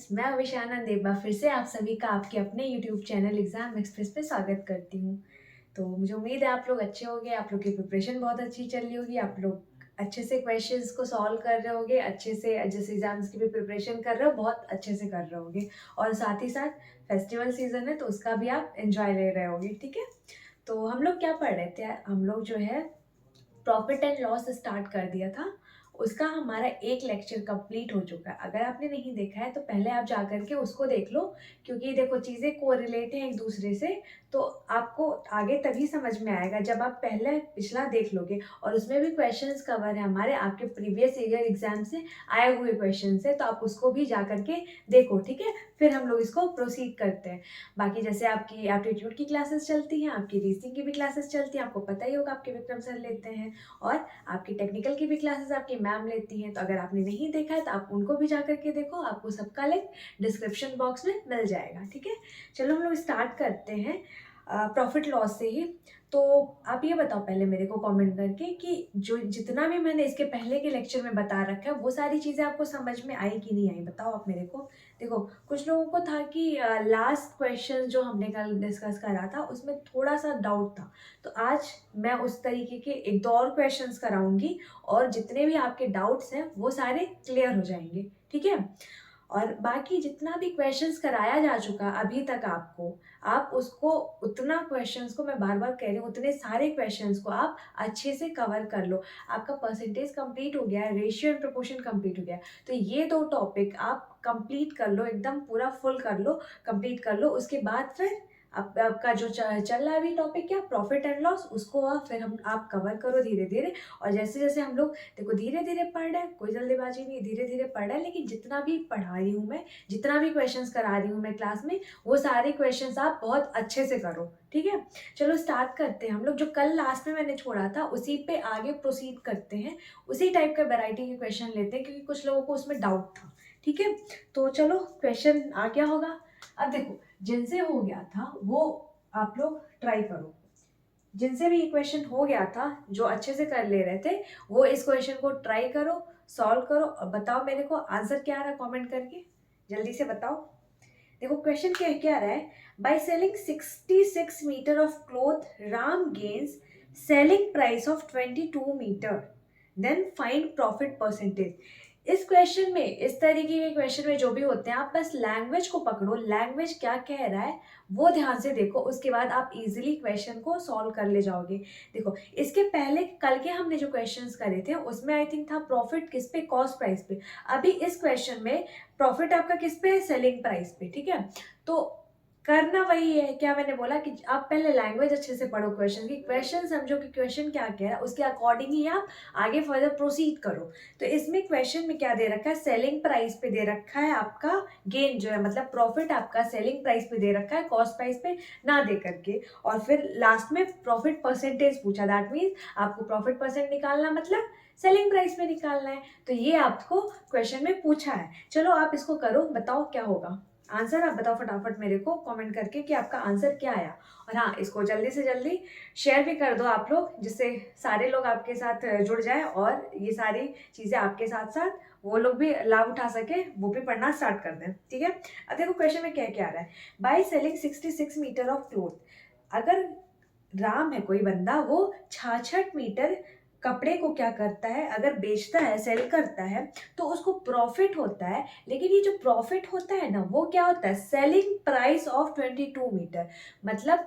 Friends, मैं अविशा आनंद एक बार फिर से आप सभी का आपके अपने यूट्यूब चैनल एग्जाम एक्सप्रेस पे स्वागत करती हूँ। तो मुझे उम्मीद है आप लोग अच्छे होंगे, आप लोग की प्रिपरेशन बहुत अच्छी चल रही होगी, आप लोग अच्छे से क्वेश्चंस को सॉल्व कर रहे होंगे, अच्छे से जैसे एग्जाम्स की भी प्रिपरेशन कर रहे हो बहुत अच्छे से कर रहे होंगे। और साथ ही साथ फेस्टिवल सीजन है तो उसका भी आप एंजॉय ले रहे होंगे। ठीक है, तो हम लोग क्या पढ़ रहे थे, हम लोग जो है प्रॉफिट एंड लॉस स्टार्ट कर दिया था। उसका हमारा एक लेक्चर कंप्लीट हो चुका है। अगर आपने नहीं देखा है तो पहले आप जा करके उसको देख लो, क्योंकि देखो चीज़ें कोरिलेट हैं एक दूसरे से। तो आपको आगे तभी समझ में आएगा जब आप पहले पिछला देख लोगे, और उसमें भी क्वेश्चंस कवर है हमारे आपके प्रीवियस ईयर एग्जाम से आए हुए क्वेश्चन है, तो आप उसको भी जा करके देखो। ठीक है, फिर हम लोग इसको प्रोसीड करते हैं। बाकी जैसे आपकी एप्टीट्यूड की क्लासेस चलती हैं, आपकी रीजनिंग की भी क्लासेस चलती हैं, आपको पता ही होगा आपके विक्रम सर लेते हैं, और आपकी टेक्निकल की भी क्लासेस आपकी मैम लेती हैं। तो अगर आपने नहीं देखा है तो आप उनको भी जा करके देखो, आपको सबका लिंक डिस्क्रिप्शन बॉक्स में मिल जाएगा। ठीक है, चलो हम लोग स्टार्ट करते हैं प्रॉफिट लॉस से ही। तो आप ये बताओ पहले मेरे को कमेंट करके कि जो जितना भी मैंने इसके पहले के लेक्चर में बता रखा है वो सारी चीज़ें आपको समझ में आई कि नहीं आई, बताओ आप मेरे को। देखो, कुछ लोगों को था कि लास्ट क्वेश्चन जो हमने कल डिस्कस करा था उसमें थोड़ा सा डाउट था, तो आज मैं उस तरीके के एक दो और क्वेश्चंस कराऊंगी, और जितने भी आपके डाउट्स हैं वो सारे क्लियर हो जाएंगे। ठीक है, और बाकी जितना भी क्वेश्चंस कराया जा चुका अभी तक आपको, आप उसको उतना क्वेश्चंस को, मैं बार बार कह रही हूँ, उतने सारे क्वेश्चंस को आप अच्छे से कवर कर लो। आपका परसेंटेज कंप्लीट हो गया है, रेशियो एंड प्रोपोर्शन कंप्लीट हो गया है, तो ये दो टॉपिक आप कंप्लीट कर लो, एकदम पूरा फुल कर लो, कंप्लीट कर लो। उसके बाद फिर आपका जो चल रहा है अभी टॉपिक क्या, प्रॉफिट एंड लॉस, उसको फिर आप कवर करो धीरे धीरे। और जैसे जैसे हम लोग देखो धीरे धीरे पढ़ रहे हैं, कोई जल्दीबाजी नहीं, धीरे धीरे पढ़ रहे हैं, लेकिन जितना भी पढ़ा रही हूँ मैं, जितना भी क्वेश्चंस करा रही हूँ मैं क्लास में, वो सारे क्वेश्चंस आप बहुत अच्छे से करो। ठीक है, चलो स्टार्ट करते हैं। हम लोग जो कल लास्ट में मैंने छोड़ा था उसी पे आगे प्रोसीड करते हैं, उसी टाइप का वैरायटी के क्वेश्चन लेते हैं, क्योंकि कुछ लोगों को उसमें डाउट था। ठीक है, तो चलो क्वेश्चन आ क्या होगा। अब देखो, जिनसे हो गया था वो आप लोग ट्राई करो, जिनसे भी ये क्वेश्चन हो गया था, जो अच्छे से कर ले रहे थे, वो इस क्वेश्चन को ट्राई करो, सॉल्व करो, और बताओ मेरे को आंसर क्या आ रहा है कमेंट करके, जल्दी से बताओ। देखो क्वेश्चन क्या क्या रहा है, by selling 66 metre of cloth Ram gains selling price of 22 metre, then find profit percentage. इस क्वेश्चन में, इस तरीके के क्वेश्चन में जो भी होते हैं, आप बस लैंग्वेज को पकड़ो, लैंग्वेज क्या कह रहा है वो ध्यान से देखो, उसके बाद आप इजीली क्वेश्चन को सॉल्व कर ले जाओगे। देखो, इसके पहले कल के हमने जो क्वेश्चंस करे थे उसमें आई थिंक था प्रॉफिट किस पे, कॉस्ट प्राइस पे। अभी इस क्वेश्चन में प्रॉफिट आपका किस पे है, सेलिंग प्राइस पे। ठीक है, तो करना वही है, क्या मैंने बोला कि आप पहले लैंग्वेज अच्छे से पढ़ो, क्वेश्चन की क्वेश्चन समझो कि क्वेश्चन क्या कह रहा है, उसके अकॉर्डिंग ही आप आगे फर्दर प्रोसीड करो। तो इसमें क्वेश्चन में क्या दे रखा है, सेलिंग प्राइस पे दे रखा है आपका गेन जो है, मतलब प्रॉफिट आपका सेलिंग प्राइस पे दे रखा है, कॉस्ट प्राइस पे ना दे करके। और फिर लास्ट में प्रॉफिट परसेंटेज पूछा, दैट मीन्स आपको प्रॉफिट परसेंट निकालना मतलब सेलिंग प्राइस में निकालना है। तो ये आपको क्वेश्चन में पूछा है। चलो आप इसको करो, बताओ क्या होगा आंसर। आप बताओ फटाफट मेरे को कमेंट करके कि आपका आंसर क्या आया। और हाँ, इसको जल्दी से जल्दी शेयर भी कर दो आप लोग, जिससे सारे लोग आपके साथ जुड़ जाए, और ये सारी चीज़ें आपके साथ साथ वो लोग भी लाभ उठा सके, वो भी पढ़ना स्टार्ट कर दें। ठीक है, अब देखो क्वेश्चन में क्या क्या आ रहा है, by selling 66 metre of cloth. अगर राम है कोई बंदा, वो 66 मीटर कपड़े को क्या करता है, अगर बेचता है, सेल करता है, तो उसको प्रॉफिट होता है। लेकिन ये जो प्रॉफिट होता है ना, वो क्या होता है, सेलिंग प्राइस ऑफ 22 मीटर, मतलब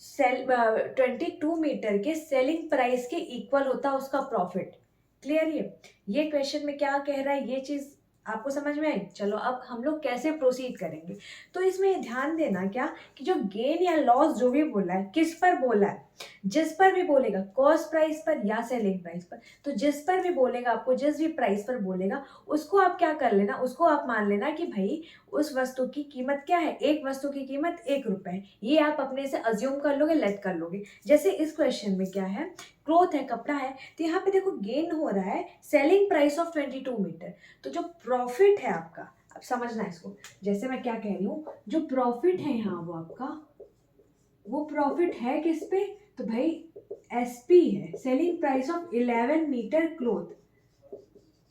सेल 22 मीटर के सेलिंग प्राइस के इक्वल होता है उसका प्रॉफिट। क्लियर, ये क्वेश्चन में क्या कह रहा है, ये चीज आपको समझ में आई। चलो अब हम लोग कैसे प्रोसीड करेंगे, तो इसमें ध्यान देना क्या कि जो गेन या लॉस जो भी बोला है, किस पर बोला है, जिस पर भी बोलेगा, कॉस्ट प्राइस पर या सेलिंग प्राइस पर, तो जिस पर भी बोलेगा, आपको जिस भी प्राइस पर बोलेगा, उसको आप क्या कर लेना, उसको आप मान लेना कि भाई उस वस्तु की कीमत क्या है, एक वस्तु की कीमत 1 रुपए है। ये आप अपने से अज्यूम कर लोगे, लेट कर लोगे। जैसे इस क्वेश्चन में क्या है, क्लोथ है, कपड़ा है, तो यहाँ पे देखो गेन हो रहा है सेलिंग प्राइस ऑफ 22 मीटर। तो जो प्रॉफिट है आपका, अब समझना इसको, जैसे मैं क्या कह रही हूँ, जो प्रॉफिट है यहाँ वो आपका, वो प्रॉफिट है किस पे, तो भाई एसपी है, selling price of 11 metre cloth.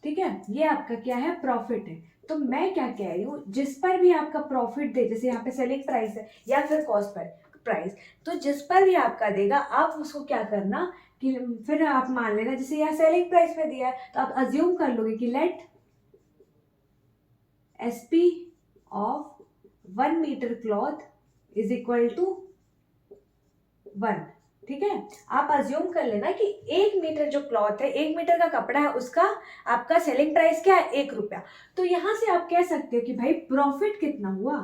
ठीक है, ये आपका क्या है, प्रॉफिट है। तो मैं क्या कह रही हूँ, जिस पर भी आपका प्रॉफिट दे, जैसे यहाँ पे सेलिंग प्राइस है या फिर कॉस्ट प्राइस, तो जिस पर भी आपका देगा आप उसको क्या करना कि फिर आप मान लेना, जैसे यहाँ सेलिंग प्राइस में दिया है तो आप अज्यूम कर लोगे कि let SP of 1 metre cloth is equal to 1। ठीक है, आप अज्यूम कर लेना कि 1 मीटर जो क्लॉथ है, 1 मीटर का कपड़ा है, उसका आपका सेलिंग प्राइस क्या है, 1 रुपया। तो यहां से आप कह सकते हो कि भाई प्रॉफिट कितना हुआ,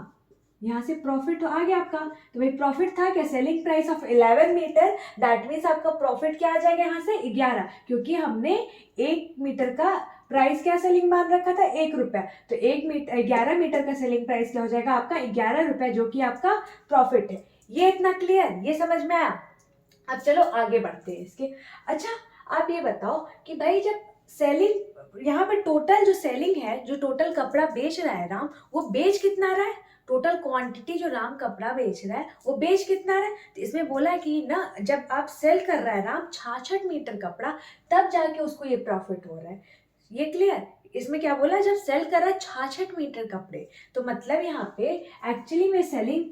यहाँ से प्रॉफिट आ गया आपका। तो भाई प्रॉफिट था क्या, selling price of 11 metre, that means आपका प्रॉफिट क्या आ जाएगा यहाँ से 11, क्योंकि हमने 1 मीटर का प्राइस क्या सेलिंग मान रखा था, 1 रुपया। तो 11 मीटर का सेलिंग प्राइस क्या हो जाएगा आपका, 11 रुपया, जो कि आपका प्रॉफिट है। ये इतना क्लियर, ये समझ में आया। अब चलो आगे बढ़ते हैं इसके। अच्छा, आप ये बताओ कि भाई जब सेलिंग, यहाँ पे टोटल जो सेलिंग है, जो टोटल कपड़ा बेच रहा है राम, वो बेच कितना रहा है, टोटल क्वांटिटी जो राम कपड़ा बेच रहा है वो बेच कितना रहा है। तो इसमें बोला है कि ना, जब आप सेल कर रहा है राम 66 मीटर कपड़ा, तब जाके उसको ये प्रॉफिट हो रहा है। ये क्लियर, इसमें क्या बोला, जब सेल कर रहा है 66 मीटर कपड़े, तो मतलब यहाँ पे एक्चुअली में सेलिंग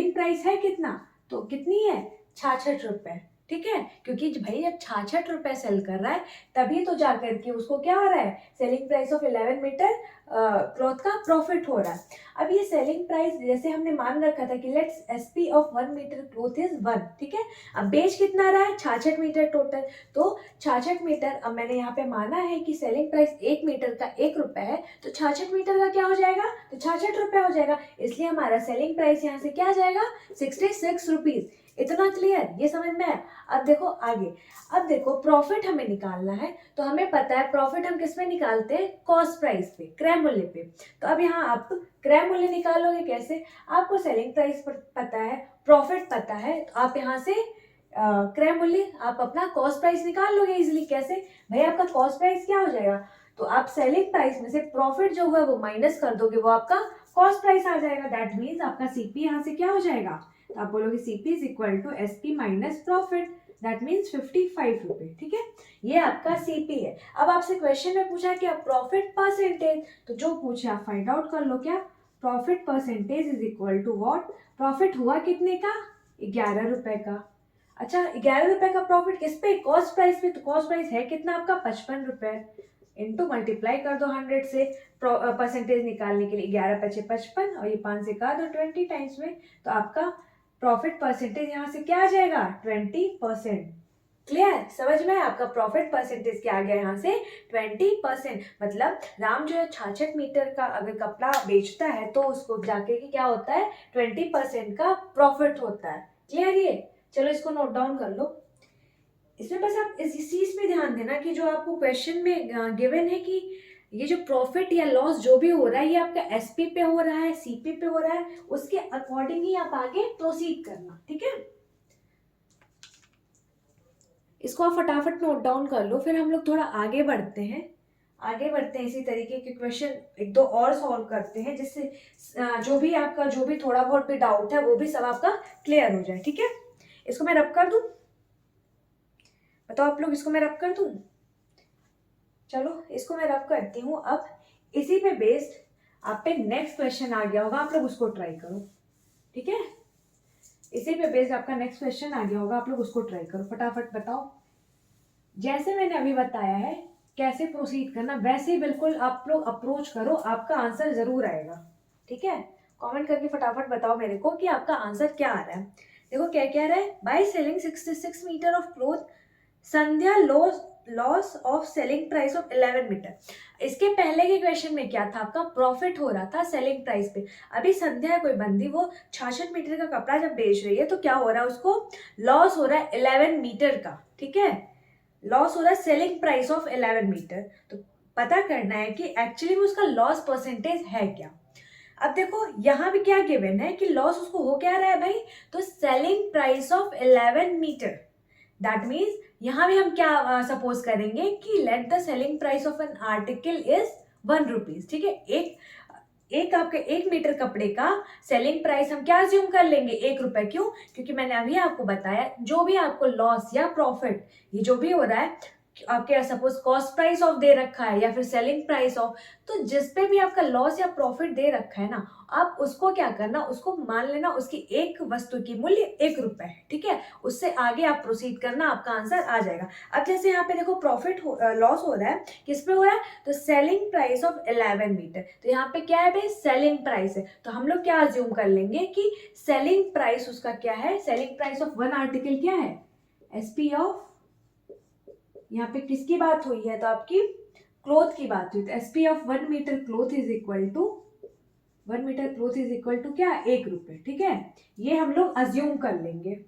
प्राइस है कितना, तो कितनी है, 66 रुपए। ठीक है, क्योंकि भाई जब 66 रुपए सेल कर रहा है तभी तो जाकर के उसको क्या हो रहा है, selling price of 11 metre cloth का प्रॉफिट हो रहा है। अब ये सेलिंग प्राइस जैसे हमने मान रखा था कि let's SP of 1 metre cloth is 1। ठीक है, अब बेच कितना रहा है, 66 मीटर टोटल। तो 66 मीटर, अब मैंने यहाँ पे माना है कि सेलिंग प्राइस 1 मीटर का 1 रुपया है, तो 66 मीटर का क्या हो जाएगा, तो 66 रुपया हो जाएगा। इसलिए हमारा सेलिंग प्राइस यहाँ से क्या आ जाएगा, 66 रुपीज। इतना क्लियर, ये समझ में आया। अब देखो आगे, अब देखो प्रॉफिट हमें निकालना है, तो हमें पता है प्रॉफिट हम किस में निकालते हैं, कॉस्ट प्राइस पे, क्रय मूल्य पे। तो अब यहाँ आप क्रय मूल्य निकालोगे कैसे, आपको सेलिंग प्राइस पता है, प्रॉफिट पता है, तो आप यहाँ से क्रय मूल्य, आप अपना कॉस्ट प्राइस निकाल लोगे इजिली। कैसे भाई, आपका कॉस्ट प्राइस क्या हो जाएगा, तो आप सेलिंग प्राइस में से प्रॉफिट जो हुआ वो माइनस कर दोगे, वो आपका कॉस्ट प्राइस आ जाएगा। दैट मीन्स आपका CP यहाँ से क्या हो जाएगा, तो आप बोलोगे CP is equal to SP minus profit, that means 55 रुपए। ठीक है, ये आपका CP है। अब आपसे क्वेश्चन में पूछा कि आप प्रॉफिट परसेंटेज, तो जो पूछे आप फाइंड आउट कर लो, क्या profit percentage is equal to what, profit हुआ कितने का, 11 रुपए का। अच्छा, 11 रुपए का प्रॉफिट किस पे, कॉस्ट प्राइस पे। तो कॉस्ट प्राइस है कितना आपका, 55 रुपए, इनटू मल्टीप्लाई कर दो 100 से परसेंटेज निकालने के लिए, 11 पचे 55 और ये 5 से काट दो 20 टाइम्स में, तो आपका प्रॉफिट परसेंटेज यहाँ से क्या आ जाएगा, 20%। क्लियर, समझ में, आपका प्रॉफिट परसेंटेज क्या आ गया यहाँ से, 20%। मतलब राम जो है 66 मीटर का अगर कपड़ा बेचता है तो उसको जाके कि क्या होता है, 20% का प्रॉफिट होता है। क्लियर, ये चलो इसको नोट डाउन कर लो। इसमें बस आप इस चीज में ध्यान देना कि जो आपको क्वेश्चन में गिवन है कि ये जो प्रॉफिट या लॉस जो भी हो रहा है, ये आपका SP पे हो रहा है, CP पे हो रहा है, उसके अकॉर्डिंग ही आप आगे प्रोसीड करना। ठीक है, इसको आप फटाफट नोट डाउन कर लो, फिर हम लोग थोड़ा आगे बढ़ते हैं। इसी तरीके के क्वेश्चन एक दो और सॉल्व करते हैं, जिससे जो भी थोड़ा बहुत भी डाउट है वो भी सब आपका क्लियर हो जाए। ठीक है, इसको मैं रब कर दूं, बताओ आप लोग, इसको मैं रब कर दूं, चलो इसको मैं रब करती हूँ। अब इसी पे बेस्ड आप पे नेक्स्ट क्वेश्चन आ गया होगा, आप लोग उसको ट्राई करो। ठीक है, इसी पे बेस्ड आपका नेक्स्ट क्वेश्चन आ गया होगा, आप लोग उसको ट्राई करो, फटाफट बताओ। जैसे मैंने अभी बताया है कैसे प्रोसीड करना, वैसे ही बिल्कुल आप लोग अप्रोच करो, आपका आंसर जरूर आएगा। ठीक है, कमेंट करके फटाफट बताओ मेरे को कि आपका आंसर क्या आ रहा है। देखो क्या क्या रहा है, by selling 66 metre of cloth, Sandhya loss of selling price of 11 metre. इसके पहले के क्वेश्चन में क्या था, आपका प्रॉफिट हो रहा था सेलिंग प्राइस पे। अभी संध्या कोई बंदी, वो 66 मीटर का कपड़ा जब बेच रही है तो क्या हो रहा है, उसको लॉस हो रहा है 11 मीटर का। ठीक है, लॉस हो रहा है सेलिंग प्राइस ऑफ 11 मीटर। तो पता करना है कि एक्चुअली में उसका लॉस परसेंटेज है क्या। अब देखो यहाँ भी क्या गिवन है कि लॉस उसको हो क्या रहा है भाई, तो selling price of 11 metre. That means यहाँ भी हम क्या सपोज करेंगे कि let the selling price of an article is 1 rupees. ठीक है, एक आपके 1 मीटर कपड़े का सेलिंग प्राइस हम क्या अज्यूम कर लेंगे, 1 रुपए। क्यों, क्योंकि मैंने अभी आपको बताया जो भी आपको लॉस या प्रॉफिट ये जो भी हो रहा है आपके सपोज कॉस्ट प्राइस ऑफ दे रखा है या फिर सेलिंग प्राइस ऑफ, तो जिस पे भी आपका लॉस या प्रॉफिट दे रखा है ना, आप उसको क्या करना, उसको मान लेना उसकी एक वस्तु की मूल्य 1 रुपए है, ठीक है। उससे आगे आप प्रोसीड करना, आपका आंसर आ जाएगा। अब जैसे यहाँ पे देखो प्रॉफिट लॉस हो रहा है, किस पे हो रहा है, तो सेलिंग प्राइस ऑफ 11 मीटर। तो यहाँ पे क्या है भाई, सेलिंग प्राइस है, तो हम लोग क्या अज्यूम कर लेंगे कि सेलिंग प्राइस उसका क्या है, selling price of one article क्या है, एसपी ऑफ, यहाँ पे किसकी बात हुई है, तो आपकी क्लोथ की बात हुई, तो SP of 1 metre cloth is equal to 1 metre cloth is equal to क्या, 1 रुपए, ठीक है। ये हम लोग अज्यूम कर लेंगे,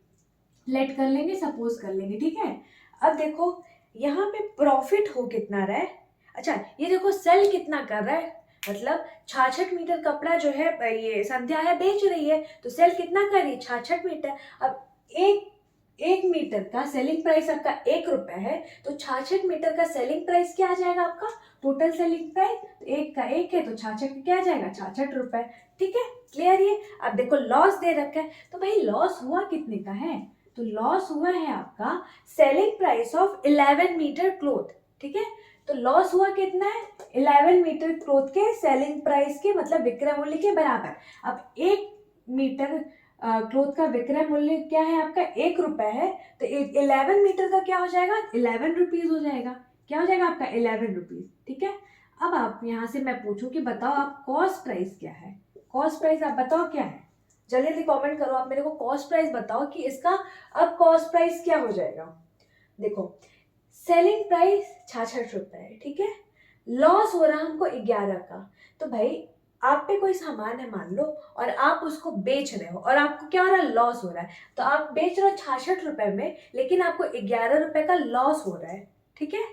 लेट कर लेंगे, सपोज कर लेंगे, ठीक है। अब देखो यहाँ पे प्रॉफिट हो कितना रहा है, अच्छा ये देखो सेल कितना कर रहा है, मतलब 66 मीटर कपड़ा जो है ये संध्या है बेच रही है, तो सेल कितना कर रही है, 66 मीटर। अब एक 1 मीटर का सेलिंग प्राइस आपका 1 रुपए है, तो 66 मीटर का सेलिंग प्राइस क्या आ जाएगा आपका, टोटल सेलिंग प्राइस, तो एक का एक है तो 66 क्या आ जाएगा, 66 रुपए, ठीक है। क्लियर ये। अब देखो लॉस दे रखा है, तो भाई लॉस हुआ कितने का है, तो लॉस हुआ है आपका selling price of 11 metre cloth, ठीक है। तो लॉस हुआ कितना है, 11 मीटर क्लोथ के सेलिंग प्राइस के, मतलब विक्रय मूल्य के बराबर। अब 1 मीटर क्लोथ का विक्रय मूल्य क्या है आपका, 1 रुपए है, तो 11 मीटर का क्या हो जाएगा, 11 रुपीज हो जाएगा, क्या हो जाएगा आपका 11 रुपीज, ठीक है। अब आप यहाँ से मैं पूछूं कि बताओ आप कॉस्ट प्राइस क्या है, कॉस्ट प्राइस आप बताओ क्या है, जल्दी जल्दी कमेंट करो आप मेरे को, कॉस्ट प्राइस बताओ कि इसका अब कॉस्ट प्राइस क्या हो जाएगा। देखो सेलिंग प्राइस 66 रुपए है, ठीक है, लॉस हो रहा है हमको 11 का, तो भाई आप पे कोई सामान है मान लो, और आप उसको बेच रहे हो, और आपको क्या हो रहा है, लॉस हो रहा है, तो आप बेच रहे हो 66 रुपए में, लेकिन आपको 11 रुपए का लॉस हो रहा है, ठीक है।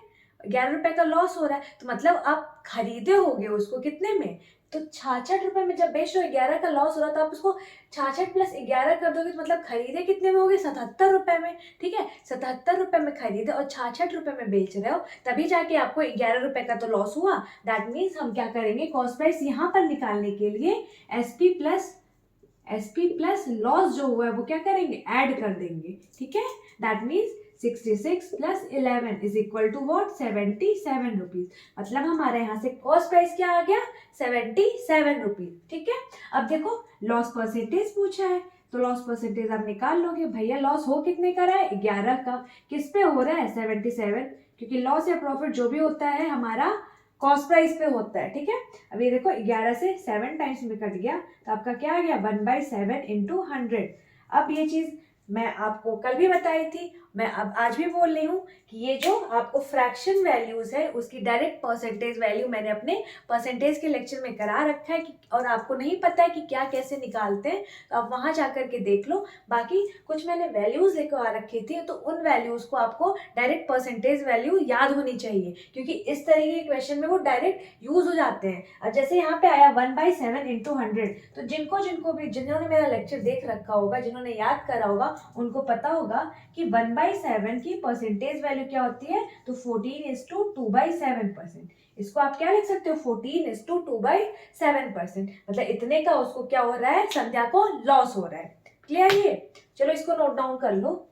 11 रुपए का लॉस हो रहा है, तो मतलब आप खरीदे होगे उसको कितने में, तो 66 रुपए में जब बेच रहे हो, 11 का लॉस हो रहा है, तो आप उसको 66 प्लस 11 कर दोगे, तो मतलब खरीदे कितने में होगे, 77 रुपए में, ठीक है। 77 रुपए में खरीदे और 66 रुपए में बेच रहे हो, तभी जाके आपको 11 रुपए का तो लॉस हुआ। दैट मीन्स हम क्या करेंगे, कॉस्ट प्राइस यहाँ पर निकालने के लिए एसपी प्लस लॉस जो हुआ है वो क्या करेंगे, ऐड कर देंगे, ठीक है। That means 66 plus 11 is equal to what, 77 rupees, मतलब हमारे यहाँ से कॉस्ट प्राइस क्या आ गया, 77 रुपीज, ठीक है। अब देखो लॉस परसेंटेज पूछा है, तो लॉस परसेंटेज आप निकाल लोगे, भैया लॉस हो कितने का रहा है, 11 का, किस पे हो रहा है, 77, क्योंकि लॉस या प्रॉफिट जो भी होता है हमारा कॉस्ट प्राइस पे होता है, ठीक है। अब ये देखो 11 से 7 टाइम्स में कट गया, तो आपका क्या आ गया, 1/7 इंटू 100। अब ये चीज मैं आपको कल भी बताई थी, मैं अब आज भी बोल रही हूँ कि ये जो आपको फ्रैक्शन वैल्यूज है उसकी डायरेक्ट परसेंटेज वैल्यू मैंने अपने परसेंटेज के लेक्चर में करा रखा है कि, और आपको नहीं पता है कि क्या कैसे निकालते हैं, तो आप वहां जाकर के देख लो। बाकी कुछ मैंने वैल्यूज लेकर आ रखी थी, तो उन वैल्यूज को आपको डायरेक्ट परसेंटेज वैल्यू याद होनी चाहिए, क्योंकि इस तरह के क्वेश्चन में वो डायरेक्ट यूज हो जाते हैं। अब जैसे यहाँ पे आया 1/7 इंटू 100, तो जिनको भी जिन्होंने मेरा लेक्चर देख रखा होगा, जिन्होंने याद करा होगा, उनको पता होगा कि 1/7 की परसेंटेज वैल्यू क्या होती है, तो 14:2/7%। इसको आप क्या लिख सकते हो, 14:2/7%, मतलब इतने का उसको क्या हो रहा है, संध्या को लॉस हो रहा है। क्लियर ये, चलो इसको नोट डाउन कर लो,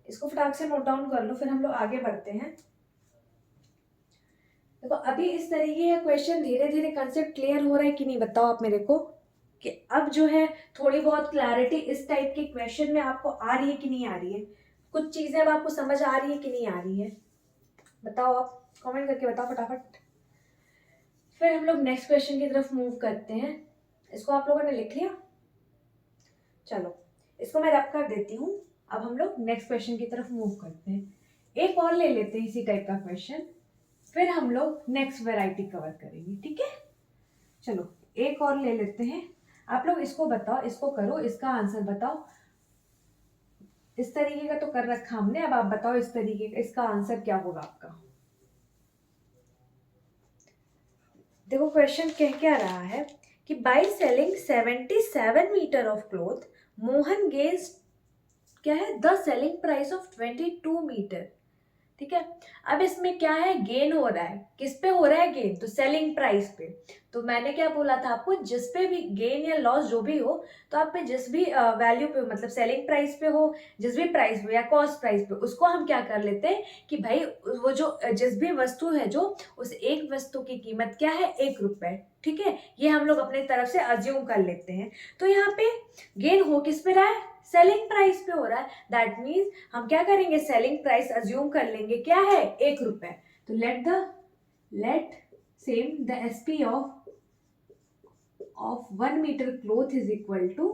इसको फटाक से नोट डाउन कर लो, फिर हम लोग आगे बढ़ते हैं। देखो अभी इस तरीके का क्वेश्चन धीरे धीरे कंसेप्ट क्लियर हो रहा है कि नहीं, बताओ आप मेरे को, कि अब जो है थोड़ी बहुत क्लैरिटी इस टाइप के क्वेश्चन में आपको आ रही है कि नहीं आ रही है, कुछ चीजें अब आपको समझ आ रही है कि नहीं आ रही है, बताओ आप कमेंट करके बताओ फटाफट। फिर हम लोग नेक्स्ट क्वेश्चन की तरफ मूव करते हैं। इसको आप लोगों ने लिख लिया, चलो इसको मैं रब कर देती हूँ। अब हम लोग नेक्स्ट क्वेश्चन की तरफ मूव करते हैं, एक और ले लेते हैं इसी टाइप का क्वेश्चन, फिर हम लोग नेक्स्ट वैरायटी कवर करेंगे, ठीक है। चलो एक और ले लेते हैं, आप लोग इसको बताओ, इसको करो, इसका आंसर बताओ। इस तरीके का तो कर रखा हमने, अब आप बताओ इस तरीके का इसका आंसर क्या होगा आपका। देखो क्वेश्चन कह क्या रहा है कि by selling 77 metre of cloth Mohan gains क्या है the selling price of 22 metre, ठीक है। अब इसमें क्या है, गेन हो रहा है, किस पे हो रहा है गेन, तो सेलिंग प्राइस पे। तो मैंने क्या बोला था आपको, जिस पे भी गेन या लॉस जो भी हो, तो आप पे जिस भी वैल्यू पे, मतलब सेलिंग प्राइस पे हो, जिस भी प्राइस पे या कॉस्ट प्राइस पे, उसको हम क्या कर लेते हैं कि भाई वो जो जिस भी वस्तु है, जो उस एक वस्तु की कीमत क्या है, 1 रुपए, ठीक है। ये हम लोग अपने तरफ से अज्यूम कर लेते हैं। तो यहाँ पे गेन हो किस पे रहा है, सेलिंग प्राइस पे हो रहा है। दैट मीन्स हम क्या करेंगे, सेलिंग प्राइस अज्यूम कर लेंगे, क्या है, 1 रुपए। तो let same the SP of 1 metre cloth is equal to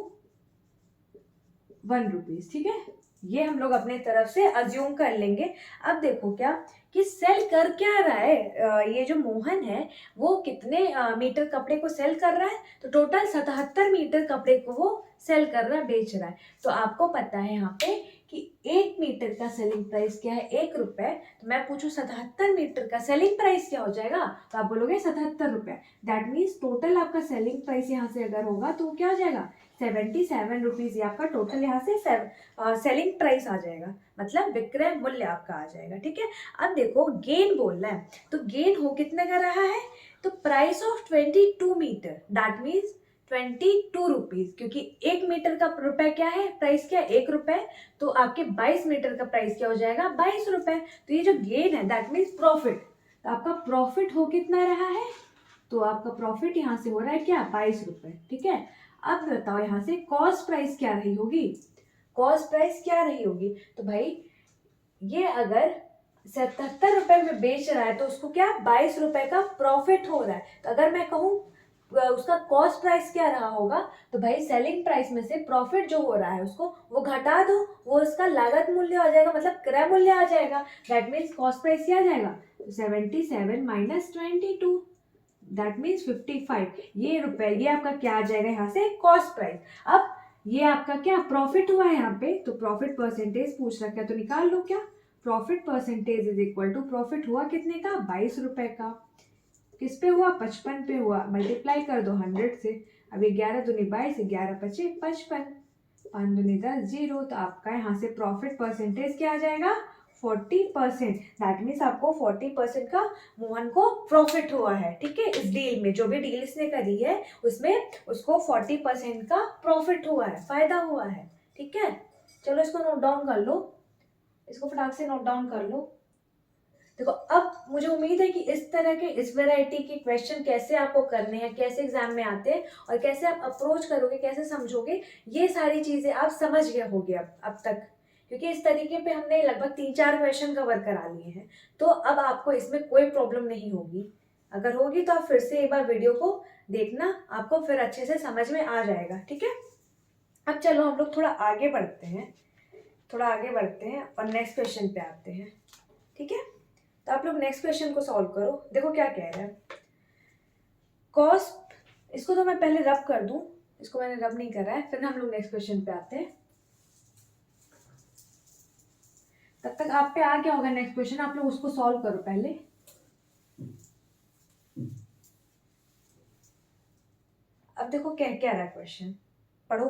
1 rupees, ठीक है। ये हम लोग अपने तरफ से अज्यूम कर लेंगे। अब देखो क्या कि सेल कर क्या रहा है, ये जो मोहन है वो कितने मीटर कपड़े को सेल कर रहा है, तो टोटल 77 मीटर कपड़े को वो सेल कर रहा है, बेच रहा है। तो आपको पता है यहाँ पे कि 1 मीटर का सेलिंग प्राइस क्या है, 1 रुपए। तो मैं पूछूं 77 मीटर का सेलिंग प्राइस क्या हो जाएगा, तो आप बोलोगे 77 रुपए। दैट मीन्स टोटल आपका सेलिंग प्राइस यहाँ से अगर होगा तो क्या हो जाएगा, 77 रुपीज। ये आपका टोटल यहाँ से सेलिंग प्राइस आ जाएगा, मतलब विक्रय मूल्य आपका आ जाएगा, ठीक है। अब देखो गेन बोल रहा है, तो गेन हो कितने का रहा है, तो price of 22 metre, that means 22 rupees, क्योंकि 1 मीटर का रुपए क्या है, प्राइस क्या है, 1 रुपए। तो आपके 22 मीटर का प्राइस क्या हो जाएगा, 22 रुपए। तो ये जो गेन है दैट मीन्स प्रॉफिट। तो आपका प्रॉफिट हो कितना रहा है, तो आपका प्रॉफिट यहाँ से हो रहा है क्या, 22 रुपए, ठीक है। अब बताओ यहाँ से कॉस्ट प्राइस क्या रही होगी, कॉस्ट प्राइस क्या रही होगी, तो भाई ये अगर 77 रुपए में बेच रहा है तो उसको क्या 22 रुपए का प्रॉफिट हो रहा है। तो अगर मैं कहूँ उसका कॉस्ट प्राइस क्या रहा होगा, तो भाई सेलिंग प्राइस में से प्रॉफिट जो हो रहा है उसको वो घटा दो, वो उसका लागत मूल्य आ जाएगा, मतलब क्रय मूल्य आ जाएगा। दैट मीन्स कॉस्ट प्राइस क्या आ जाएगा, 77 माइनस 22, दैट मीन्स 55। ये रुपए, ये आपका क्या आ जाएगा यहाँ से, कॉस्ट प्राइस। अब ये आपका क्या प्रॉफिट हुआ है यहाँ पे, तो प्रॉफिट परसेंटेज पूछ रखा है तो निकाल लो क्या, profit percentage is equal to profit हुआ कितने का, 22 रुपए का, किस पे हुआ, 55 पे हुआ, मल्टीप्लाई कर दो 100 से। अब 11 दूनी 22, 11 पचे 55, 5 दूनी 10, 0। तो आपका यहाँ से प्रॉफिट परसेंटेज क्या आ जाएगा, 40%। दैट मीन्स आपको 40% का मोहन को प्रॉफिट हुआ है, ठीक है। इस डील में जो भी डील इसने करी है उसमें उसको 40% का प्रॉफिट हुआ है, फायदा हुआ है, ठीक है। चलो इसको नोट डाउन कर लो, इसको फटाक से नोट डाउन कर लो। देखो अब मुझे उम्मीद है कि इस तरह के, इस वैरायटी के क्वेश्चन कैसे आपको करने हैं, कैसे एग्जाम में आते हैं और कैसे आप अप्रोच करोगे, कैसे समझोगे, ये सारी चीजें आप समझ गए होगे अब तक, क्योंकि इस तरीके पे हमने लगभग 3-4 क्वेश्चन कवर करा लिए हैं। तो अब आपको इसमें कोई प्रॉब्लम नहीं होगी, अगर होगी तो आप फिर से एक बार वीडियो को देखना, आपको फिर अच्छे से समझ में आ जाएगा, ठीक है। अब चलो हम लोग थोड़ा आगे बढ़ते हैं, थोड़ा आगे बढ़ते हैं और नेक्स्ट क्वेश्चन पे आते हैं, ठीक है। तो आप लोग नेक्स्ट क्वेश्चन को सॉल्व करो। देखो क्या कह रहा है, कॉस्ट, इसको तो मैं पहले रब कर दूं, इसको मैंने रब नहीं करा है, फिर हम लोग नेक्स्ट क्वेश्चन पे आते हैं। तब तक आप पे आ गया होगा नेक्स्ट क्वेश्चन, आप लोग उसको सॉल्व करो पहले। अब देखो क्या कह रहा है क्वेश्चन, पढ़ो।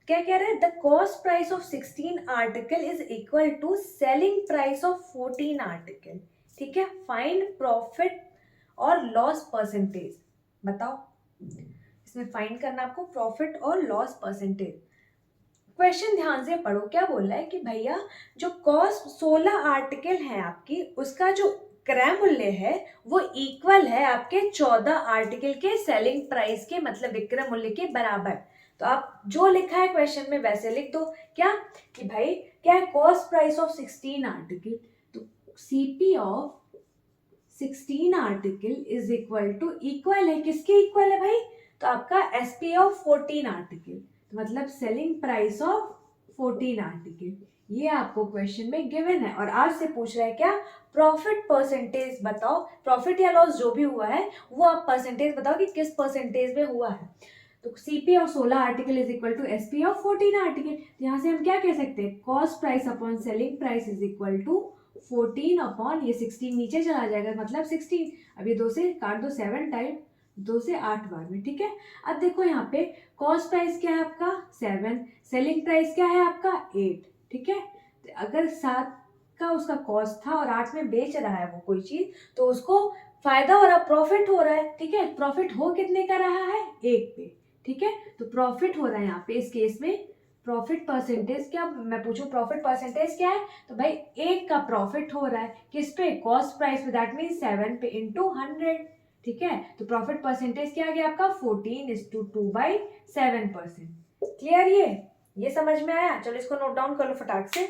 क्या कह रहा है, the cost price of 16 article is equal to selling price of 14 article, ठीक है। फाइंड प्रॉफिट और लॉस परसेंटेज, बताओ। इसमें फाइंड करना आपको प्रॉफिट और लॉस परसेंटेज। क्वेश्चन ध्यान से पढ़ो, क्या बोल रहा है कि भैया जो कॉस्ट 16 आर्टिकल है आपकी, उसका जो क्रय मूल्य है वो इक्वल है आपके 14 आर्टिकल के सेलिंग प्राइस के, मतलब विक्रय मूल्य के बराबर। तो आप जो लिखा है क्वेश्चन में वैसे लिख दो, क्या कि भाई क्या है, कॉस्ट प्राइस ऑफ 16 आर्टिकल, तो CP of 16 article is equal to, equal है किसके इक्वल है भाई, तो आपका एसपी ऑफ 14 आर्टिकल, तो मतलब सेलिंग प्राइस ऑफ 14 आर्टिकल। ये आपको क्वेश्चन में गिवन है और आज से पूछ रहा है क्या, प्रॉफिट परसेंटेज बताओ, प्रॉफिट या लॉस जो भी हुआ है वो आप परसेंटेज बताओ कि किस परसेंटेज में हुआ है। तो CP of 16 article is equal to SP of 14 article. तो यहाँ से हम क्या कह सकते हैं, cost price upon selling price is equal to 14 upon ये 16 नीचे चला जाएगा, मतलब 16। अब ये 2 से काट दो 7 टाइम, 2 से 8 बार में, ठीक है। अब देखो यहाँ पे कॉस्ट प्राइस क्या है आपका 7, सेलिंग प्राइस क्या है आपका 8, ठीक है। तो अगर 7 का उसका कॉस्ट था और 8 में बेच रहा है वो कोई चीज, तो उसको फायदा हो रहा, प्रॉफिट हो रहा है, ठीक है। प्रॉफिट हो कितने का रहा है, 1 पे, ठीक है। तो प्रॉफिट हो रहा है यहाँ पे इस केस में। प्रॉफिट परसेंटेज क्या, मैं पूछूं प्रॉफिट परसेंटेज क्या है, तो भाई 1 का प्रॉफिट हो रहा है किस पे, कॉस्ट प्राइस पे, दैट मीन 7 पे इंटू 100, ठीक है। तो प्रॉफिट परसेंटेज क्या आ गया आपका 14:2/7%। क्लियर, ये समझ में आया। चलो इसको नोट डाउन कर लो फटाक से,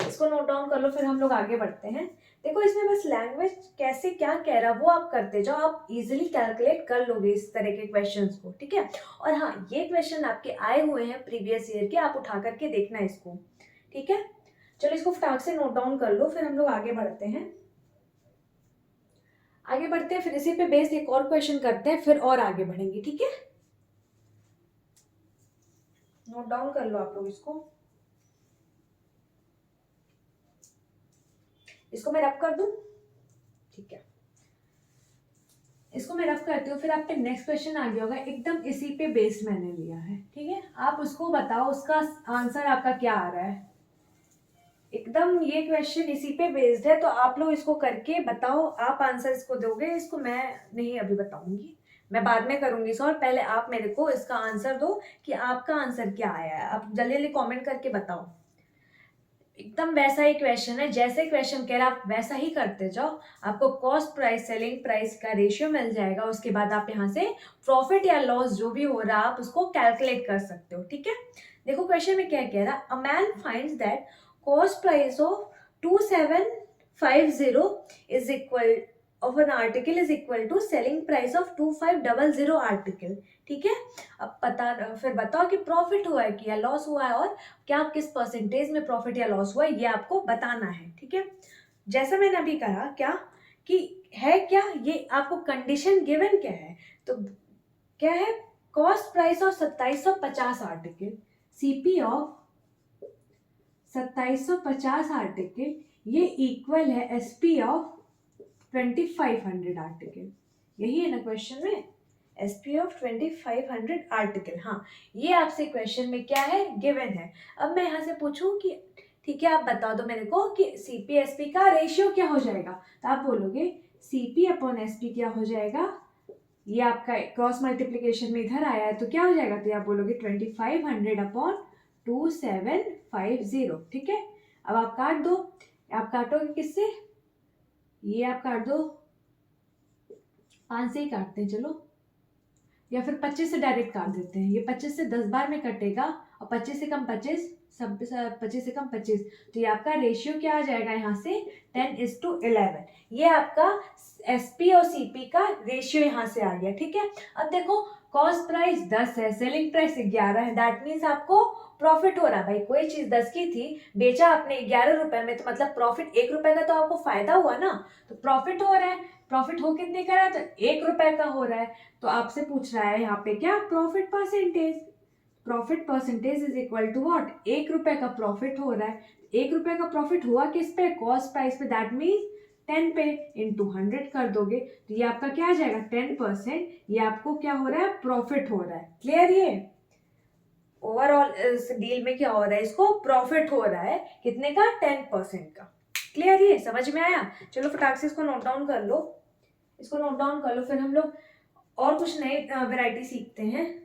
इसको नोट डाउन कर लो, फिर हम लोग आगे बढ़ते हैं। देखो इसमें बस लैंग्वेज कैसे क्या कह रहा है वो आप करते जाओ, आप इजीली कैलकुलेट कर लोगे इस तरह के क्वेश्चंस को, ठीक है। और हाँ, ये क्वेश्चन आपके आए हुए हैं प्रीवियस ईयर के, आप उठा करके देखना इसको, ठीक है। चलो इसको फटाक से नोट डाउन कर लो, फिर हम लोग आगे बढ़ते हैं। आगे बढ़ते हैं, फिर इसी पे बेस्ड एक और क्वेश्चन करते हैं, फिर और आगे बढ़ेंगे, ठीक है। नोट डाउन कर लो आप लोग इसको मैं रब कर दूं, ठीक है। इसको मैं रफ करती हूँ, फिर आपके नेक्स्ट क्वेश्चन आ गया होगा एकदम इसी पे बेस्ड मैंने लिया है, ठीक है। आप उसको बताओ उसका आंसर आपका क्या आ रहा है। एकदम ये क्वेश्चन इसी पे बेस्ड है, तो आप लोग इसको करके बताओ, आप आंसर इसको दोगे, इसको मैं नहीं अभी बताऊंगी, मैं बाद में करूंगी सॉल्व, पहले आप मेरे को इसका आंसर दो कि आपका आंसर क्या आया है। आप जल्दी जल्दी कमेंट करके बताओ। एकदम वैसा ही क्वेश्चन है, जैसे क्वेश्चन कह रहा आप वैसा ही करते जाओ, आपको कॉस्ट प्राइस सेलिंग प्राइस का रेशियो मिल जाएगा। उसके बाद आप यहाँ से प्रॉफिट या लॉस जो भी हो रहा आप उसको कैलकुलेट कर सकते हो, ठीक है। देखो क्वेश्चन में क्या कह रहा, a man finds that cost price of 2750 is equal of an article is equal to selling price of 2500 article, ठीक है। अब पता, फिर बताओ कि प्रॉफिट हुआ है कि या लॉस हुआ है, और क्या किस परसेंटेज में प्रॉफिट या लॉस हुआ है, ये आपको बताना है, ठीक है। जैसा मैंने अभी कहा क्या कि है क्या, ये आपको कंडीशन गिवन क्या है, तो क्या है, cost price of 2750 article, CP of 2750 article, ये इक्वल है एसपी ऑफ 2500 आर्टिकल, यही है ना क्वेश्चन में, एसपी ऑफ 2500 आर्टिकल। हाँ, ये आपसे क्वेश्चन में क्या है, गिवन है। अब मैं यहाँ से पूछूं कि ठीक है, आप बता दो मेरे को कि सीपी एसपी का रेशियो क्या हो जाएगा, तो आप बोलोगे सीपी अपॉन एसपी क्या हो जाएगा, ये आपका क्रॉस मल्टीप्लीकेशन में इधर आया है तो क्या हो जाएगा, तो आप बोलोगे 2500 अपॉन 2750, ठीक है। अब आप काट दो, आप काटोगे किससे, ये आप काट दो, 5 से ही काटते हैं चलो, या फिर 25 से डायरेक्ट काट देते हैं, ये 25 से 10 बार में कटेगा, और 25 से कम 25, सब 25 से कम 25, तो ये आपका रेशियो क्या आ जाएगा यहाँ से 10:11, ये आपका एसपी और सीपी का रेशियो यहाँ से आ गया, ठीक है। अब देखो कॉस्ट प्राइस 10 है, सेलिंग प्राइस 11 है, दैट मीन्स आपको प्रॉफिट हो रहा है। भाई कोई चीज 10 की थी, बेचा आपने 11 रुपए में, तो मतलब प्रॉफिट 1 रुपए का तो आपको फायदा हुआ ना, तो प्रॉफिट हो रहा है। प्रॉफिट हो कितने का रहा है, तो 1 रुपए का हो रहा है। तो आपसे पूछ रहा है यहाँ पे क्या, profit percentage, profit percentage is equal to what, 1 रुपए का प्रॉफिट हो रहा है, 1 रुपए का प्रॉफिट हुआ किस पे, कॉस्ट प्राइस पे, दैट मीन्स 10 पे इंटू 100 कर दोगे, तो ये आपका क्या आ जाएगा 10%, ये आपको क्या हो रहा है, प्रॉफिट हो रहा है। क्लियर, ये ओवरऑल इस डील में क्या हो रहा है, इसको प्रॉफिट हो रहा है कितने का, 10% का। क्लियर, ये समझ में आया। चलो फटाक से इसको नोट डाउन कर लो, इसको नोट डाउन कर लो, फिर हम लोग और कुछ नई वैरायटी सीखते हैं।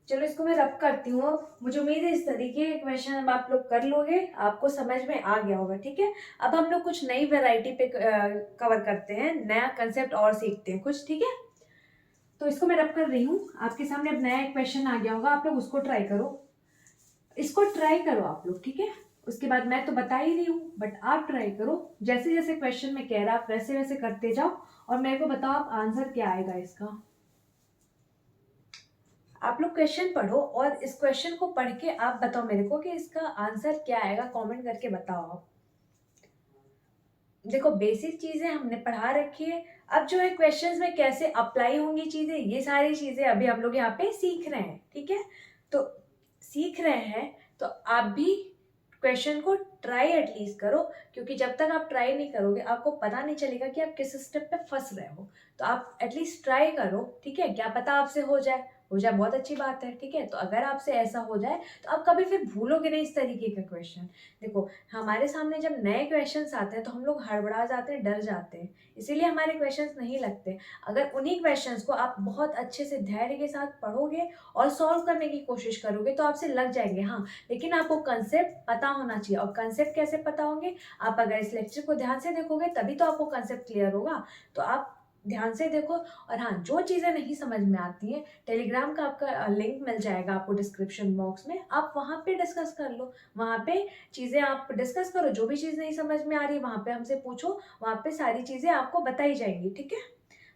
चलो इसको मैं रब करती हूँ। मुझे उम्मीद है इस तरीके के क्वेश्चन अब आप लोग कर लोगे, आपको समझ में आ गया होगा, ठीक है। अब हम लोग कुछ नई वैरायटी पे कवर करते हैं, नया कंसेप्ट और सीखते हैं कुछ, ठीक है। तो इसको मैं रब कर रही हूँ, आपके सामने अब नया एक क्वेश्चन आ गया होगा, आप लोग उसको ट्राई करो, इसको ट्राई करो आप लोग, ठीक है। उसके बाद मैं तो बता ही रही हूँ, बट आप ट्राई करो, जैसे जैसे क्वेश्चन में कह रहा आप वैसे वैसे करते जाओ, और मेरे को बताओ आप आंसर क्या आएगा इसका। आप लोग क्वेश्चन पढ़ो, और इस क्वेश्चन को पढ़ के आप बताओ मेरे को कि इसका आंसर क्या आएगा, कमेंट करके बताओ आप। देखो बेसिक चीजें हमने पढ़ा रखी है, अब जो है क्वेश्चंस में कैसे अप्लाई होंगी चीजें, ये सारी चीजें अभी हम लोग यहाँ पे सीख रहे हैं, ठीक है। तो सीख रहे हैं तो आप भी क्वेश्चन को ट्राई एटलीस्ट करो, क्योंकि जब तक आप ट्राई नहीं करोगे आपको पता नहीं चलेगा कि आप किस स्टेप पे फंस रहे हो। तो आप एटलीस्ट ट्राई करो, ठीक है, क्या पता आपसे हो जाए। हो जाए बहुत अच्छी बात है, ठीक है। तो अगर आपसे ऐसा हो जाए तो आप कभी फिर भूलोगे नहीं इस तरीके का क्वेश्चन। देखो, हमारे सामने जब नए क्वेश्चंस आते हैं तो हम लोग हड़बड़ा जाते हैं, डर जाते हैं, इसीलिए हमारे क्वेश्चंस नहीं लगते। अगर उन्हीं क्वेश्चंस को आप बहुत अच्छे से धैर्य के साथ पढ़ोगे और सॉल्व करने की कोशिश करोगे तो आपसे लग जाएंगे, हाँ। लेकिन आपको कंसेप्ट पता होना चाहिए, और कंसेप्ट कैसे पता होंगे? आप अगर इस लेक्चर को ध्यान से देखोगे तभी तो आपको कंसेप्ट क्लियर होगा। तो आप ध्यान से देखो। और हाँ, जो चीज़ें नहीं समझ में आती हैं, टेलीग्राम का आपका लिंक मिल जाएगा आपको डिस्क्रिप्शन बॉक्स में, आप वहाँ पे डिस्कस कर लो। वहाँ पे चीज़ें आप डिस्कस करो, जो भी चीज़ नहीं समझ में आ रही है वहाँ पे हमसे पूछो, वहाँ पे सारी चीज़ें आपको बताई जाएंगी, ठीक है।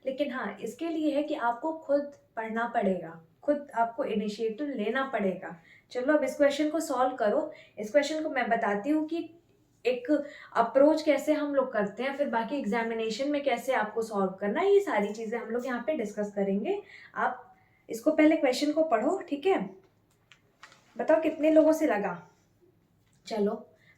लेकिन हाँ, इसके लिए है कि आपको खुद पढ़ना पड़ेगा, खुद आपको इनिशिएटिव लेना पड़ेगा। चलो अब इस क्वेश्चन को सॉल्व करो। इस क्वेश्चन को मैं बताती हूँ कि एक अप्रोच कैसे हम लोग करते हैं, फिर बाकी एग्जामिनेशन में कैसे आपको सॉल्व करना है, ये सारी चीज़ें हम लोग यहाँ पे डिस्कस करेंगे। आप इसको पहले क्वेश्चन को पढ़ो, ठीक है। बताओ कितने लोगों से लगा। चलो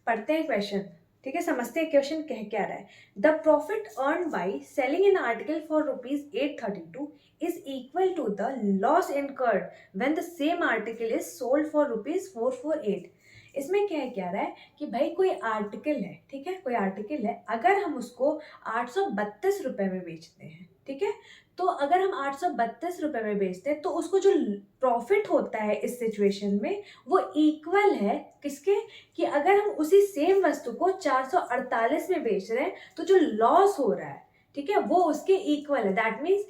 पढ़ते हैं क्वेश्चन, ठीक है, समझते हैं क्वेश्चन कह क्या रहा है। The profit earn by selling an article for ₹832 is equal to the loss incurred when the same article is sold for ₹448। इसमें क्या है, क्या रहा है कि भाई कोई आर्टिकल है, ठीक है, कोई आर्टिकल है, अगर हम उसको 832 रुपए में बेचते हैं, ठीक है, तो अगर हम 832 रुपए में बेचते हैं तो उसको जो प्रॉफिट होता है इस सिचुएशन में वो इक्वल है किसके, कि अगर हम उसी सेम वस्तु को 448 में बेच रहे हैं तो जो लॉस हो रहा है, ठीक है, वो उसके इक्वल है। दैट मीन्स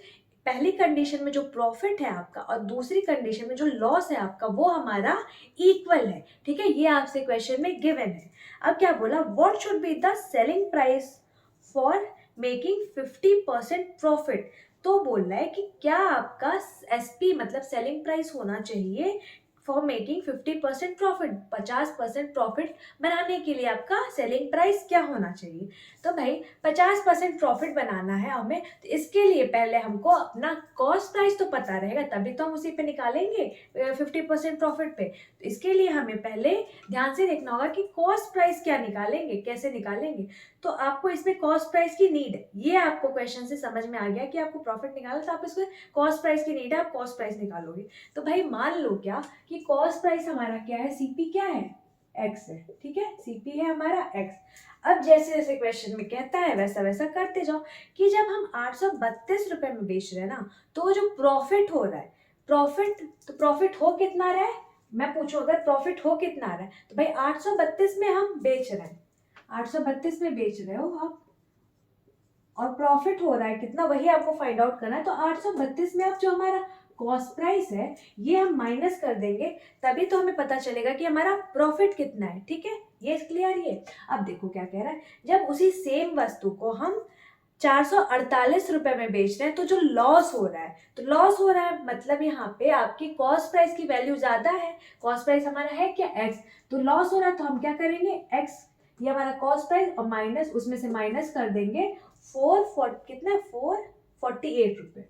पहली कंडीशन में जो प्रॉफिट है आपका और दूसरी कंडीशन में जो लॉस है आपका वो हमारा इक्वल है, ठीक है। ये आपसे क्वेश्चन में गिवन है। अब क्या बोला, what should be the selling price for making 50% profit. तो बोल रहा है कि क्या आपका एसपी मतलब सेलिंग प्राइस होना चाहिए फॉर मेकिंग 50% प्रॉफिट, 50% प्रॉफिट बनाने के लिए आपका सेलिंग प्राइस क्या होना चाहिए। तो भाई 50% प्रॉफिट बनाना है हमें, तो इसके लिए पहले हमको अपना कॉस्ट प्राइस तो पता रहेगा, तभी तो हम उसी पे निकालेंगे 50% प्रॉफिट पे। तो इसके लिए हमें पहले ध्यान से देखना होगा कि कॉस्ट प्राइस क्या निकालेंगे, कैसे निकालेंगे। तो आपको इसमें कॉस्ट प्राइस की नीड है, ये आपको क्वेश्चन से समझ में आ गया कि आपको प्रॉफिट निकालना, तो आप इसमें कॉस्ट प्राइस की नीड है, आप कॉस्ट प्राइस निकालोगे। तो भाई मान लो क्या कि कॉस्ट प्राइस हमारा क्या है, सीपी क्या है, एक्स है, ठीक है, सीपी है हमारा एक्स। अब जैसे जैसे क्वेश्चन में कहता है वैसा वैसा करते जाओ कि जब हम 832 रुपए में बेच रहे हैं ना, तो जो प्रॉफिट हो रहा है, प्रॉफिट तो प्रॉफिट हो कितना रहा है, मैं पूछूं अगर प्रॉफिट हो कितना रहा है, तो भाई 832 में हम बेच रहे हैं, 832 में बेच रहे हो आप, और प्रॉफिट हो रहा है कितना, वही आपको फाइंड आउट करना है। तो 832 में अब जो हमारा कॉस्ट प्राइस है ये हम माइनस कर देंगे, तभी तो हमें पता चलेगा कि हमारा प्रॉफिट कितना है, ठीक है। ये क्लियर। ये अब देखो क्या कह रहा है, जब उसी सेम वस्तु को हम 448 रुपए में बेच रहे हैं तो जो लॉस हो रहा है, तो लॉस हो रहा है मतलब यहाँ पे आपकी कॉस्ट प्राइस की वैल्यू ज्यादा है, कॉस्ट प्राइस हमारा है क्या, एक्स, तो लॉस हो रहा है तो हम क्या करेंगे, एक्स ये हमारा कॉस्ट प्राइस और माइनस उसमें से माइनस कर देंगे कितना है, 448 रुपए,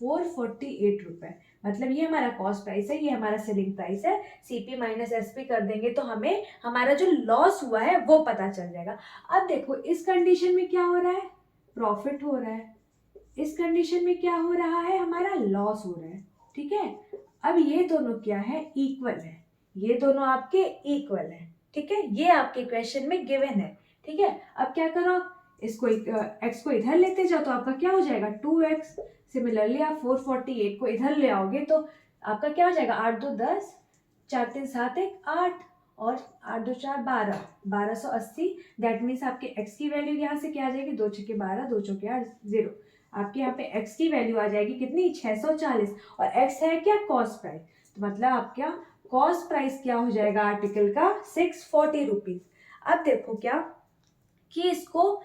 448 रुपए, मतलब ये हमारा कॉस्ट प्राइस है, ये हमारा सेलिंग प्राइस है, सीपी माइनस एसपी कर देंगे तो हमें हमारा जो लॉस हुआ है वो पता चल जाएगा। अब देखो इस कंडीशन में क्या हो रहा है, प्रॉफिट हो रहा है, इस कंडीशन में क्या हो रहा है, हमारा लॉस हो रहा है, ठीक है। अब ये दोनों क्या है, इक्वल है, ये दोनों आपके इक्वल है, ठीक है, ये आपके क्वेश्चन में गिवन है, ठीक है। अब क्या करो, इसको एक्स को इधर लेते जाओ तो आपका क्या हो जाएगा 2x। सिमिलरली आप 448 को इधर ले आओगे तो आपका क्या हो जाएगा, 8 2 10, 4 3 7 1 8, और 8 2 4 12, 1280। दैट मीन्स आपके x की वैल्यू यहाँ से क्या आ जाएगी, 2 6 12, 2 4 8 0। आपके यहाँ पे x की वैल्यू आ जाएगी कितनी, 640, और x है क्या, कॉस्ट प्राइस, तो मतलब आपका कॉस्ट प्राइस क्या हो जाएगा आर्टिकल का, 640 रुपीज। अब देखो क्या कि इसको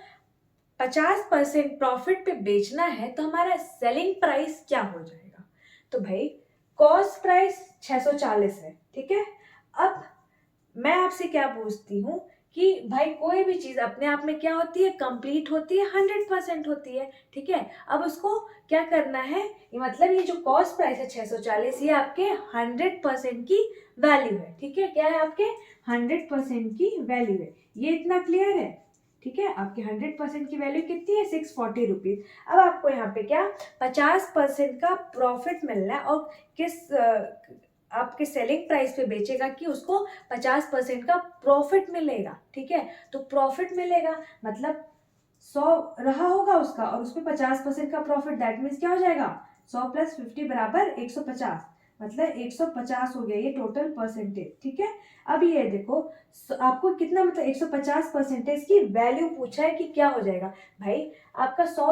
50% प्रॉफिट पे बेचना है तो हमारा सेलिंग प्राइस क्या हो जाएगा। तो भाई कॉस्ट प्राइस 640 है, ठीक है। अब मैं आपसे क्या पूछती हूँ कि भाई कोई भी चीज अपने आप में क्या होती है, कंप्लीट होती है, 100% होती है, ठीक है। अब उसको क्या करना है, ये मतलब ये जो कॉस्ट प्राइस है 640, ये आपके 100% की वैल्यू है, ठीक है, क्या है आपके 100% की वैल्यू है, ये इतना क्लियर है, ठीक है। आपके 100% की वैल्यू कितनी है 640 रुपीज। अब आपको यहाँ पे क्या 50% का प्रॉफिट मिलना है और किस आपके सेलिंग प्राइस पे बेचेगा कि उसको 50% का प्रॉफिट मिलेगा, ठीक है। तो प्रॉफिट मिलेगा मतलब 100 रहा होगा उसका और उसमें 50% का प्रॉफिट, दैट मीन्स क्या हो जाएगा 100 प्लस 50 बराबर 150, मतलब 150 हो गया ये टोटल परसेंटेज, ठीक है। अब ये देखो आपको कितना मतलब 150% की वैल्यू पूछा है कि क्या हो जाएगा भाई। आपका 100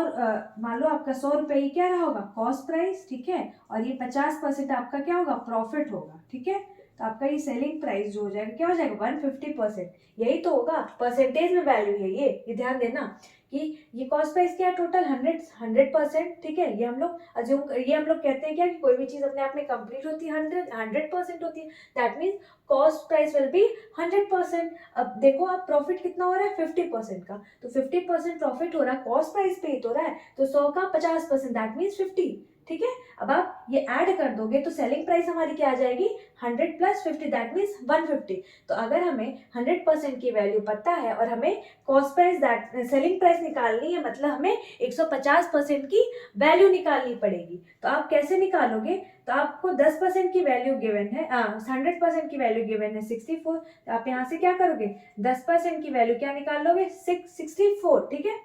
मान लो आपका 100 रुपए ही क्या रहा होगा कॉस्ट प्राइस, ठीक है, और ये 50% आपका क्या होगा प्रॉफिट होगा, ठीक है। तो आपका ये सेलिंग प्राइस जो हो जाएगा क्या हो जाएगा 150%, यही तो होगा, परसेंटेज में वैल्यू है ये ध्यान देना कि ये कॉस्ट प्राइस क्या है टोटल 100%, ठीक है। ये हम लोग कहते हैं क्या कि कोई भी चीज अपने आप में कंप्लीट होती है 100% होती है, that means cost price will be 100%। अब देखो आप प्रॉफिट कितना हो रहा है 50% का, तो 50% प्रॉफिट हो रहा है कॉस्ट प्राइस पे ही तो रहा है, तो 100 का 50% दैट मीन्स 50, ठीक है। अब आप ये ऐड कर दोगे तो सेलिंग प्राइस हमारी क्या आ जाएगी 100 प्लस 50 दैट मीन्स 150। तो अगर हमें 100% की वैल्यू पता है और हमें cost price that selling price निकालनी है, मतलब हमें 150% की वैल्यू निकालनी पड़ेगी। तो आप कैसे निकालोगे, तो आपको 10% की वैल्यू गिवन है 100% की वैल्यू गिवन है 64, तो आप यहाँ से क्या करोगे 10% की वैल्यू क्या निकाल लोगे 64, ठीक है।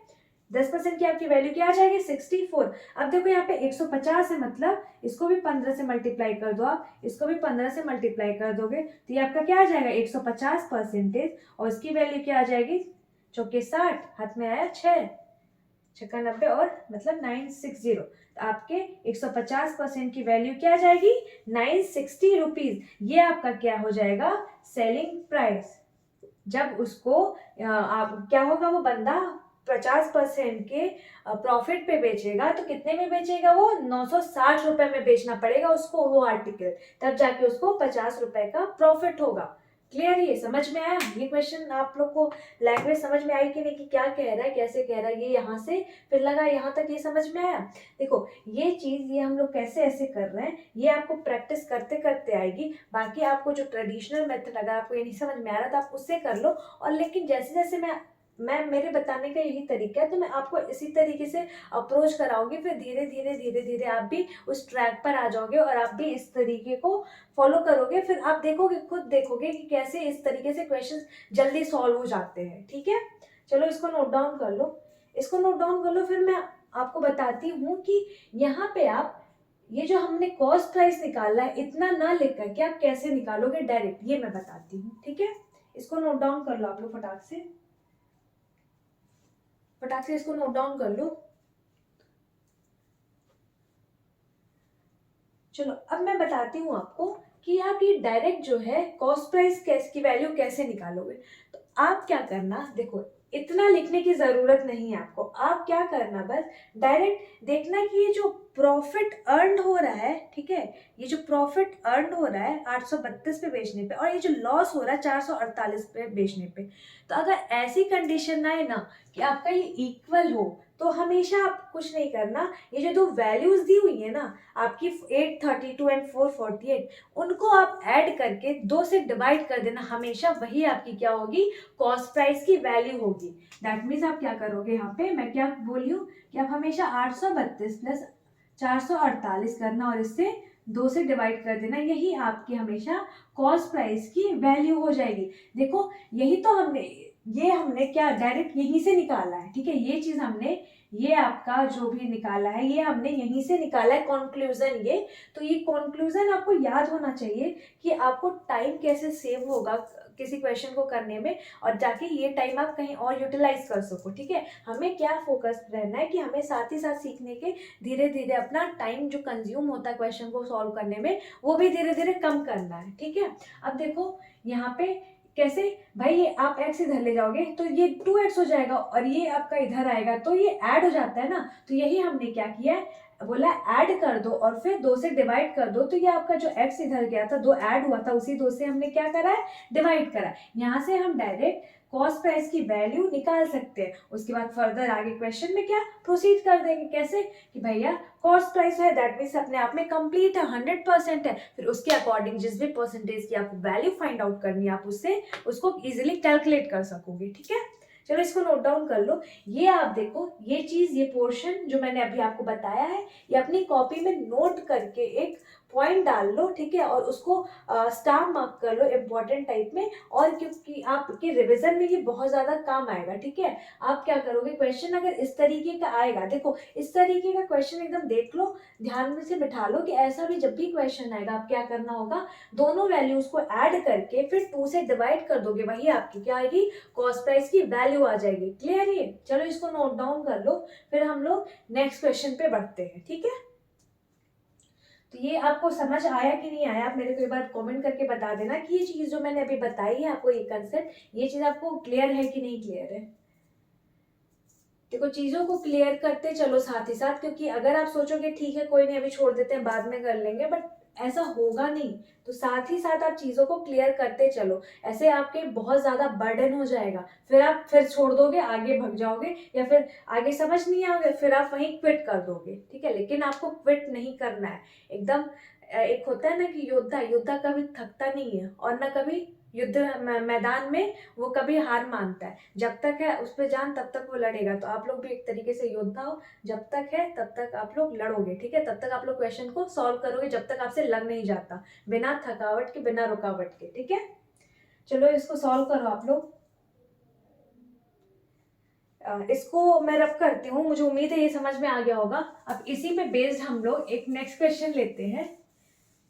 10% की आपकी वैल्यू क्या आ जाएगी 64। अब देखो यहाँ पे 150 है, मतलब इसको भी 15 से मल्टीप्लाई कर दो, आप इसको भी 15 से मल्टीप्लाई कर दोगे तो ये आपका क्या आ जाएगा 150% और इसकी वैल्यू क्या आ जाएगी चौके 60, हाथ में आया 6 छक्का 90 और मतलब 960। तो आपके 150% की वैल्यू क्या आ जाएगी 960 रुपीज। ये आपका क्या हो जाएगा सेलिंग प्राइस। जब उसको आप क्या होगा वो बंदा 50% के प्रॉफिट पे बेचेगा तो कितने में बेचेगा वो 960 रुपए में बेचना पड़ेगा उसको वो आर्टिकल, तब जाके उसको 50 रुपए का प्रॉफिट होगा। क्लियर, ये समझ में आया ये क्वेश्चन आप लोग को, लैंग्वेज समझ में आई कि नहीं कि क्या कह रहा है कैसे कह रहा है, ये यहाँ से फिर लगा यहाँ तक ये समझ में आया। देखो ये चीज ये हम लोग कैसे ऐसे कर रहे हैं ये आपको प्रैक्टिस करते करते आएगी। बाकी आपको जो ट्रेडिशनल मेथड अगर आपको ये नहीं समझ में आ रहा तो आप उससे कर लो, और लेकिन जैसे जैसे मैं मेरे बताने का यही तरीका है तो मैं आपको इसी तरीके से अप्रोच कराऊंगी, फिर धीरे धीरे धीरे धीरे आप भी उस ट्रैक पर आ जाओगे और आप भी इस तरीके को फॉलो करोगे, फिर आप देखोगे खुद देखोगे कि कैसे इस तरीके से क्वेश्चंस जल्दी सॉल्व हो जाते हैं, ठीक है। चलो इसको नोट डाउन कर लो, इसको नोट डाउन कर लो। फिर मैं आपको बताती हूँ कि यहाँ पे आप ये जो हमने कॉस्ट प्राइस निकाला है इतना ना लिख करके आप कैसे निकालोगे डायरेक्ट, ये मैं बताती हूँ, ठीक है। इसको नोट डाउन कर लो आप लोग फटाक से इसको नोट डाउन कर लो। चलो अब मैं बताती हूँ आपको कि आप ये डायरेक्ट जो है कॉस्ट प्राइस कैसे की वैल्यू कैसे निकालोगे। तो आप क्या करना, देखो इतना लिखने की जरूरत नहीं है आपको, आप क्या करना बस डायरेक्ट देखना कि ये जो प्रॉफिट अर्न हो रहा है, ठीक है, ये जो प्रॉफिट अर्न हो रहा है 832 पे बेचने पे और ये जो लॉस हो रहा है 448 पे बेचने पे, तो अगर ऐसी कंडीशन आए ना कि आपका ये इक्वल हो तो हमेशा आप कुछ नहीं करना, ये जो दो वैल्यूज दी हुई है ना आपकी 832 एंड 448, उनको आप ऐड करके 2 से डिवाइड कर देना, हमेशा वही आपकी क्या होगी कॉस्ट प्राइस की वैल्यू होगी। दैट मीन्स आप क्या करोगे, यहाँ पे मैं क्या बोली हूँ कि आप हमेशा 832 प्लस 448 करना और इससे 2 से डिवाइड कर देना, यही आपकी हमेशा कॉस्ट प्राइस की वैल्यू हो जाएगी। देखो यही तो हमने क्या डायरेक्ट यहीं से निकाला है, ठीक है, ये चीज हमने ये आपका जो भी निकाला है ये हमने यहीं से निकाला है कंक्लूजन ये। तो ये कंक्लूजन आपको याद होना चाहिए कि आपको टाइम कैसे सेव होगा किसी क्वेश्चन को करने में और जाके ये टाइम आप कहीं और यूटिलाइज कर सको, ठीक है। हमें क्या फोकस रहना है कि हमें साथ ही साथ सीखने के धीरे धीरे अपना टाइम जो कंज्यूम होता है क्वेश्चन को सॉल्व करने में वो भी धीरे धीरे कम करना है, ठीक है। अब देखो यहाँ पे कैसे भाई, ये आप x इधर ले जाओगे तो ये 2x हो जाएगा और ये आपका इधर आएगा तो ये ऐड हो जाता है ना, तो यही हमने क्या किया है बोला ऐड कर दो और फिर 2 से डिवाइड कर दो, तो ये आपका जो x इधर गया था 2 ऐड हुआ था उसी 2 से हमने क्या करा है डिवाइड करा। यहाँ से हम डायरेक्ट कॉस्ट प्राइस की वैल्यू निकाल सकते हैं, उसके बाद फर्दर आगे क्वेश्चन में क्या प्रोसीड कर देंगे, कैसे कि भैया कॉस्ट प्राइस है दैट मीन्स अपने आप में कंप्लीट है 100% है, फिर उसके अकॉर्डिंग जिस भी परसेंटेज की आपको वैल्यू फाइंड आउट करनी है आप उससे उसको इजीली कैलकुलेट कर सकोगे, ठीक है। चलो इसको नोट डाउन कर लो। ये आप देखो, ये चीज, ये पोर्शन जो मैंने अभी आपको बताया है, ये अपनी कॉपी में नोट करके एक पॉइंट डाल लो, ठीक है, और उसको स्टार मार्क कर लो इम्पोर्टेंट टाइप में। और क्योंकि आपके रिवीजन में ये बहुत ज्यादा काम आएगा, ठीक है। आप क्या करोगे, क्वेश्चन अगर इस तरीके का आएगा, देखो इस तरीके का क्वेश्चन एकदम देख लो, ध्यान में से बिठा लो कि ऐसा भी जब भी क्वेश्चन आएगा, आप क्या करना होगा, दोनों वैल्यूज को ऐड करके फिर 2 से डिवाइड कर दोगे, वही आपकी क्या आएगी, कॉस्ट प्राइस की वैल्यू आ जाएगी। क्लियर है? चलो इसको नोट डाउन कर लो, फिर हम लोग नेक्स्ट क्वेश्चन पे बढ़ते हैं, ठीक है। तो ये आपको समझ आया कि नहीं आया, आप मेरे को एक बार कमेंट करके बता देना कि ये चीज जो मैंने अभी बताई है आपको, ये कंसेप्ट, ये चीज आपको क्लियर है कि नहीं क्लियर है। देखो चीजों को क्लियर करते चलो साथ ही साथ, क्योंकि अगर आप सोचोगे ठीक है कोई नहीं अभी छोड़ देते हैं बाद में कर लेंगे, बट ऐसा होगा नहीं। तो साथ ही साथ आप चीजों को क्लियर करते चलो, ऐसे आपके बहुत ज्यादा बर्डन हो जाएगा, फिर आप फिर छोड़ दोगे, आगे भग जाओगे, या फिर आगे समझ नहीं आओगे, फिर आप वहीं क्विट कर दोगे, ठीक है। लेकिन आपको क्विट नहीं करना है एकदम। एक होता है ना कि योद्धा, योद्धा कभी थकता नहीं है, और ना कभी युद्ध मैदान में वो कभी हार मानता है, जब तक है उस पर जान तब तक वो लड़ेगा। तो आप लोग भी एक तरीके से योद्धा हो, जब तक है तब तक आप लोग लड़ोगे, ठीक है, तब तक आप लोग क्वेश्चन को सॉल्व करोगे, जब तक आपसे लग नहीं जाता, बिना थकावट के, बिना रुकावट के, ठीक है। चलो इसको सॉल्व करो आप लोग। इसको मैं रब करती हूँ, मुझे उम्मीद है ये समझ में आ गया होगा। अब इसी पे बेस्ड हम लोग एक नेक्स्ट क्वेश्चन लेते हैं।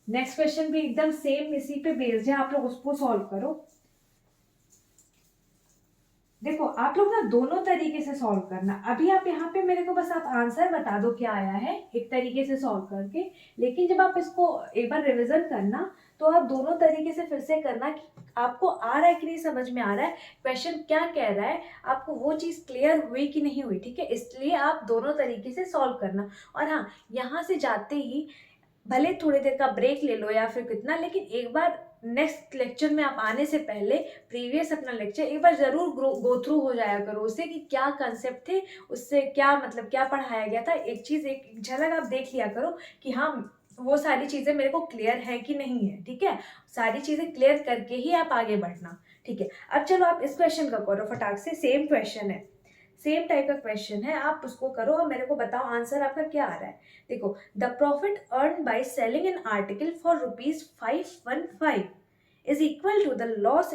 नेक्स्ट क्वेश्चन भी एकदम सेम इसी पे बेस्ड है, आप लोग उसको सॉल्व करो। देखो आप लोग ना दोनों तरीके से सॉल्व करना। अभी आप यहाँ पे मेरे को बस आप आंसर बता दो क्या आया है एक तरीके से सॉल्व करके, लेकिन जब आप इसको एक बार रिवीजन करना तो आप दोनों तरीके से फिर से करना कि आपको आ रहा है कि नहीं, समझ में आ रहा है क्वेश्चन क्या कह रहा है, आपको वो चीज क्लियर हुई कि नहीं हुई, ठीक है। इसलिए आप दोनों तरीके से सॉल्व करना। और हाँ, यहाँ से जाते ही भले थोड़ी देर का ब्रेक ले लो या फिर कितना, लेकिन एक बार नेक्स्ट लेक्चर में आप आने से पहले प्रीवियस अपना लेक्चर एक बार जरूर गो थ्रू हो जाया करो उससे, कि क्या कंसेप्ट थे, उससे क्या मतलब क्या पढ़ाया गया था, एक चीज एक झलक आप देख लिया करो कि हाँ वो सारी चीजें मेरे को क्लियर है कि नहीं है, ठीक है। सारी चीजें क्लियर करके ही आप आगे बढ़ना, ठीक है। अब चलो आप इस क्वेश्चन का करो फटाक से, सेम क्वेश्चन है, सेम टाइप का क्वेश्चन है, आप उसको करो और मेरे को बताओ आंसर आपका क्या आ रहा है। देखो, the profit earn by selling an article for ₹515 is equal to the loss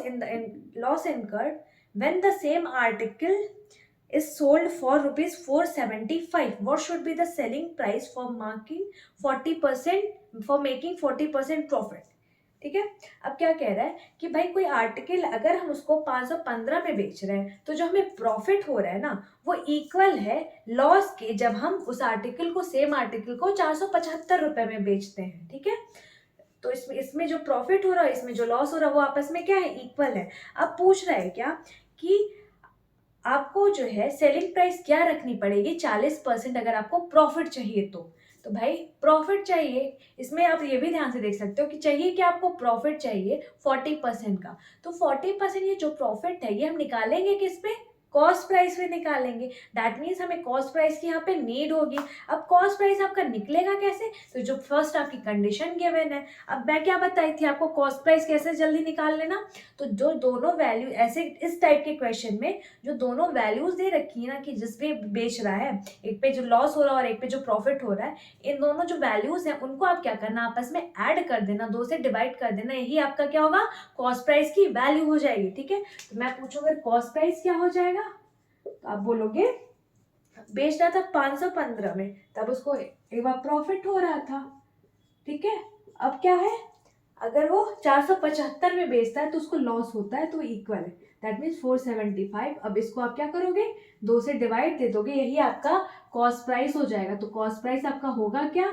incurred when the same article is sold for ₹475. What should be the selling price for making 40% profit? ठीक है। अब क्या कह रहा है कि भाई कोई आर्टिकल अगर हम उसको 515 में बेच रहे हैं, तो जो हमें प्रॉफिट हो रहा है ना, वो इक्वल है लॉस के, जब हम उस आर्टिकल को, सेम आर्टिकल को 475 रुपए में बेचते हैं, ठीक है। तो इसमें जो प्रॉफिट हो रहा है, इसमें जो लॉस हो रहा है, वो आपस में क्या है, इक्वल है। अब पूछ रहा है क्या कि आपको जो है सेलिंग प्राइस क्या रखनी पड़ेगी, 40% अगर आपको प्रॉफिट चाहिए तो भाई प्रॉफिट चाहिए, इसमें आप ये भी ध्यान से देख सकते हो कि चाहिए कि आपको प्रॉफिट चाहिए 40% का। तो 40% ये जो प्रॉफिट है ये हम निकालेंगे किस पे, कॉस्ट प्राइस पे निकालेंगे। दैट मीन्स हमें कॉस्ट प्राइस की यहाँ पे नीड होगी। अब कॉस्ट प्राइस आपका निकलेगा कैसे, तो जो फर्स्ट आपकी कंडीशन गिवन है, अब मैं क्या बताई थी आपको, कॉस्ट प्राइस कैसे जल्दी निकाल लेना। तो जो दोनों वैल्यू ऐसे इस टाइप के क्वेश्चन में जो दोनों वैल्यूज दे रखी है ना, कि जिस पे बेच रहा है, एक पे जो लॉस हो रहा है और एक पे जो प्रॉफिट हो रहा है, इन दोनों जो वैल्यूज है उनको आप क्या करना, आपस में ऐड कर देना, 2 से डिवाइड कर देना, यही आपका क्या होगा, कॉस्ट प्राइस की वैल्यू हो जाएगी, ठीक है। तो मैं पूछूंगा कॉस्ट प्राइस क्या हो जाएगा, तो आप बोलोगे बेच रहा था 515 में, तब उसको एक बार प्रॉफिट हो रहा था, ठीक है। अब क्या है, अगर वो 475 में बेचता है तो उसको लॉस होता है, तो इक्वल है, दैट मीन्स 475। अब इसको आप क्या करोगे, 2 से डिवाइड दे दोगे, यही आपका कॉस्ट प्राइस हो जाएगा। तो कॉस्ट प्राइस आपका होगा क्या,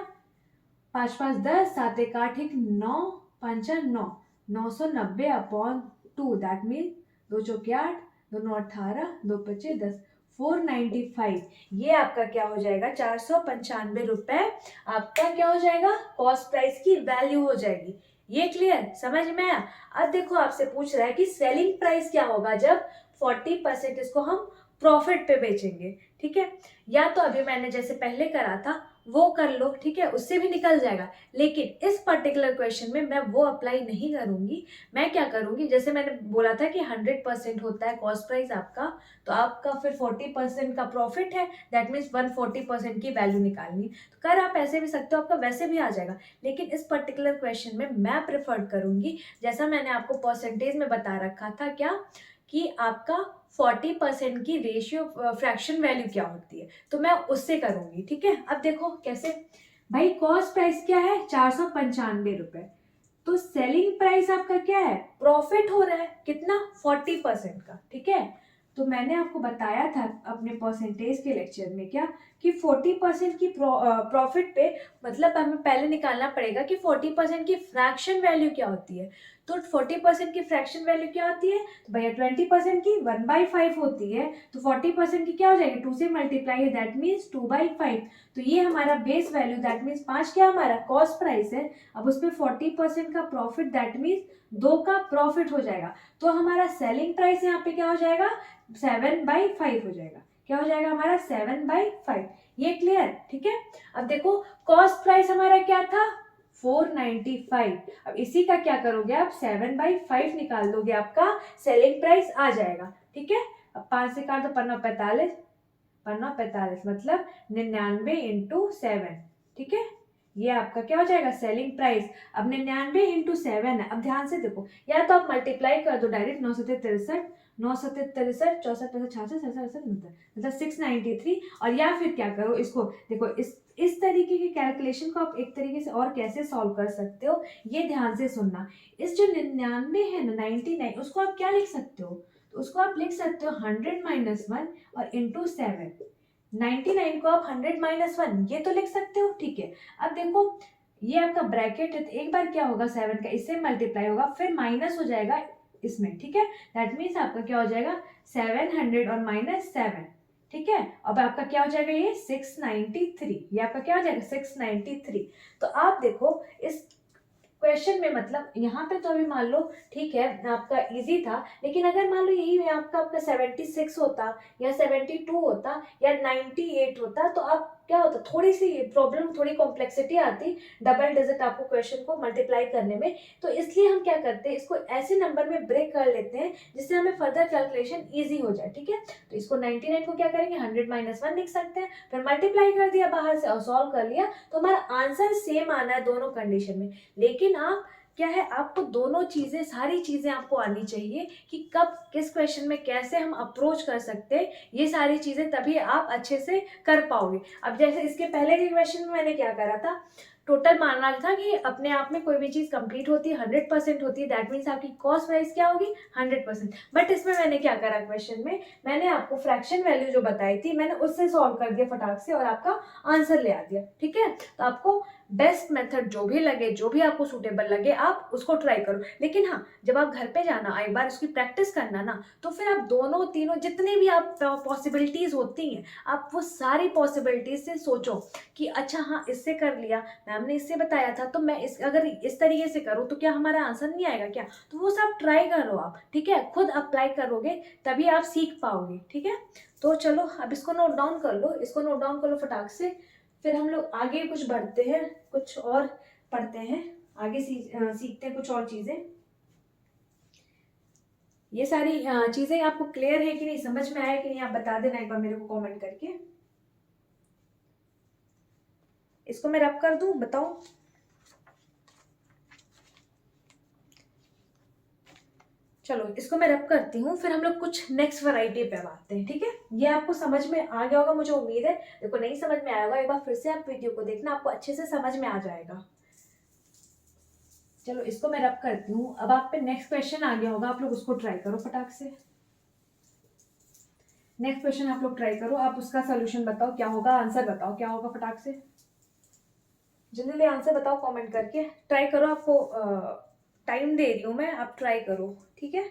5 5 10, 7 1 8 1 9 5 9, 990/2, दैट मीन 2 चौके 8, 2 9 18, 2 25 10, 495। ये आपका क्या हो जाएगा, 495 रुपए आपका क्या हो जाएगा, कॉस्ट प्राइस की वैल्यू हो जाएगी। ये क्लियर, समझ में आया। अब देखो आपसे पूछ रहा है कि सेलिंग प्राइस क्या होगा जब 40% इसको हम प्रॉफिट पे बेचेंगे, ठीक है। या तो अभी मैंने जैसे पहले करा था वो कर लो, ठीक है, उससे भी निकल जाएगा। लेकिन इस पर्टिकुलर क्वेश्चन में मैं वो अप्लाई नहीं करूंगी। मैं क्या करूंगी, जैसे मैंने बोला था कि 100% होता है कॉस्ट प्राइस आपका, तो आपका फिर 40% का प्रॉफिट है, दैट मीन्स 140% की वैल्यू निकालनी। तो कर आप ऐसे भी सकते हो, आपका वैसे भी आ जाएगा। लेकिन इस पर्टिकुलर क्वेश्चन में मैं प्रेफर करूंगी, जैसा मैंने आपको परसेंटेज में बता रखा था क्या, कि आपका 40% की रेशियो फ्रैक्शन वैल्यू क्या होती है, तो मैं उससे करूंगी। ठीक है, अब देखो कैसे। भाई कॉस्ट प्राइस क्या है, 495 रुपए। तो सेलिंग प्राइस आपका क्या है, प्रॉफिट हो रहा है कितना, 40% का। ठीक है, तो मैंने आपको बताया था अपने परसेंटेज के लेक्चर में क्या, कि 40% की प्रॉफिट पे मतलब हमें पहले निकालना पड़ेगा कि 40% की फ्रैक्शन वैल्यू क्या होती है। तो 40% की फ्रैक्शन वैल्यू क्या होती है, तो भैया 20% की 1/5 होती है, तो 40% की क्या हो जाएगी, 2 से मल्टीप्लाई है, दैट मीन्स 2/5। तो ये हमारा बेस वैल्यू, दैट मीन्स 5 क्या हमारा कॉस्ट प्राइस है। अब उस पर 40% का प्रॉफिट, दैट मीन्स 2 का प्रॉफिट हो जाएगा। तो हमारा सेलिंग प्राइस यहाँ पे क्या हो जाएगा, 7/5 हो जाएगा। क्या हो जाएगा हमारा, 7/5। ये क्लियर, ठीक है। अब देखो कॉस्ट प्राइस हमारा क्या था, 495। अब इसी का क्या करोगे आप, 7/5 निकाल दोगे, आपका सेलिंग प्राइस आ जाएगा। ठीक है, अब 5 से काट दो, 5×45, 5×45 मतलब 99 इंटू 7। ठीक है, ये आपका क्या हो जाएगा, सेलिंग प्राइस। अब 99 इंटू 7 है। अब ध्यान से देखो, या तो आप मल्टीप्लाई कर दो डायरेक्ट, 9 7 63, 9 7 63, 64 65 67 68 69 मतलब 693। और या फिर क्या करो, इसको देखो, इस तरीके की कैलकुलेशन को आप एक तरीके से और कैसे सॉल्व कर सकते हो, ये ध्यान से सुनना। इस जो 99 है ना, 99, उसको आप क्या लिख सकते हो, तो उसको आप लिख सकते हो 100 - 1 और इंटू 7। 99 को आप 100 - 1 ये तो लिख सकते हो। ठीक है, अब देखो ये आपका ब्रैकेट है, तो एक बार क्या होगा, 7 का इससे मल्टीप्लाई होगा, फिर माइनस हो जाएगा इसमें। ठीक है, दैट मीन्स आपका क्या हो जाएगा, 700 और -7। ठीक है, अब आपका क्या हो जाएगा, ये 693। ये आपका क्या हो जाएगा, 693। तो आप देखो इस क्वेश्चन में, मतलब यहाँ पे तो अभी मान लो ठीक है आपका इजी था, लेकिन अगर मान लो यही आपका 76 होता, या 72 होता, या 98 होता, तो आप क्या होता, थोड़ी सी प्रॉब्लम, थोड़ी कॉम्प्लेक्सिटी आती डबल डिजिट आपको क्वेश्चन को मल्टीप्लाई करने में। तो इसलिए हम क्या करते हैं, इसको ऐसे नंबर में ब्रेक कर लेते हैं जिससे हमें फर्दर कैलकुलेशन ईजी हो जाए। ठीक है, तो इसको 99 को क्या करेंगे, 100 - 1 लिख सकते हैं, फिर मल्टीप्लाई कर दिया बाहर से और सॉल्व कर लिया, तो हमारा आंसर सेम आना है दोनों कंडीशन में। लेकिन आप क्या है, आपको दोनों चीजें, सारी चीजें आपको आनी चाहिए कि कब किस क्वेश्चन में कैसे हम अप्रोच कर सकते हैं, ये सारी चीजें, तभी आप अच्छे से कर पाओगे। अब जैसे इसके पहले के क्वेश्चन में मैंने क्या करा था, टोटल मानना था कि अपने आप में कोई भी चीज कंप्लीट होती है, 100% होती है, दैट मीन्स आपकी कॉस्ट प्राइस क्या होगी, 100%। बट इसमें मैंने क्या करा, क्वेश्चन में मैंने आपको फ्रैक्शन वैल्यू जो बताई थी, मैंने उससे सॉल्व कर दिया फटाक से और आपका आंसर ले आ दिया। ठीक है, तो आपको बेस्ट मेथड जो भी लगे, जो भी आपको सूटेबल लगे, आप उसको ट्राई करो। लेकिन हाँ, जब आप घर पे जाना, एक बार उसकी प्रैक्टिस करना ना, तो फिर आप दोनों तीनों जितनी भी आप पॉसिबिलिटीज होती हैं, आप वो सारी पॉसिबिलिटीज से सोचो कि अच्छा हाँ इससे कर लिया, मैम ने इससे बताया था, तो मैं अगर इस तरीके से करूँ तो क्या हमारा आंसर नहीं आएगा क्या, तो वो सब ट्राई करो आप। ठीक है, खुद अप्लाई करोगे तभी आप सीख पाओगे। ठीक है, तो चलो अब इसको नोट डाउन कर लो, इसको नोट डाउन कर लो फटाक से, फिर हम लोग आगे कुछ बढ़ते हैं, कुछ और पढ़ते हैं, आगे सीखते हैं कुछ और चीजें। ये सारी चीजें आपको क्लियर है कि नहीं, समझ में आया कि नहीं, आप बता देना एक बार मेरे को कमेंट करके। इसको मैं रब कर दूं, बताओ। चलो इसको मैं रब करती हूँ, फिर हम लोग कुछ नेक्स्ट वैरायटी पे आते हैं। ठीक है, ये आपको समझ में आ गया होगा मुझे उम्मीद है। देखो नहीं समझ में आया होगा, एक बार फिर से आप वीडियो को देखना, आपको अच्छे से समझ में आ जाएगा। चलो इसको मैं रब करती हूँ। अब आप पे नेक्स्ट क्वेश्चन आ गया होगा, आप लोग उसको ट्राई करो फटाक से। नेक्स्ट क्वेश्चन आप लोग ट्राई करो, आप उसका सोल्यूशन बताओ क्या होगा, आंसर बताओ क्या होगा फटाक से, जल्दी जल्दी आंसर बताओ कमेंट करके। ट्राई करो, आपको टाइम दे रही हूँ मैं, आप ट्राई करो। ठीक है,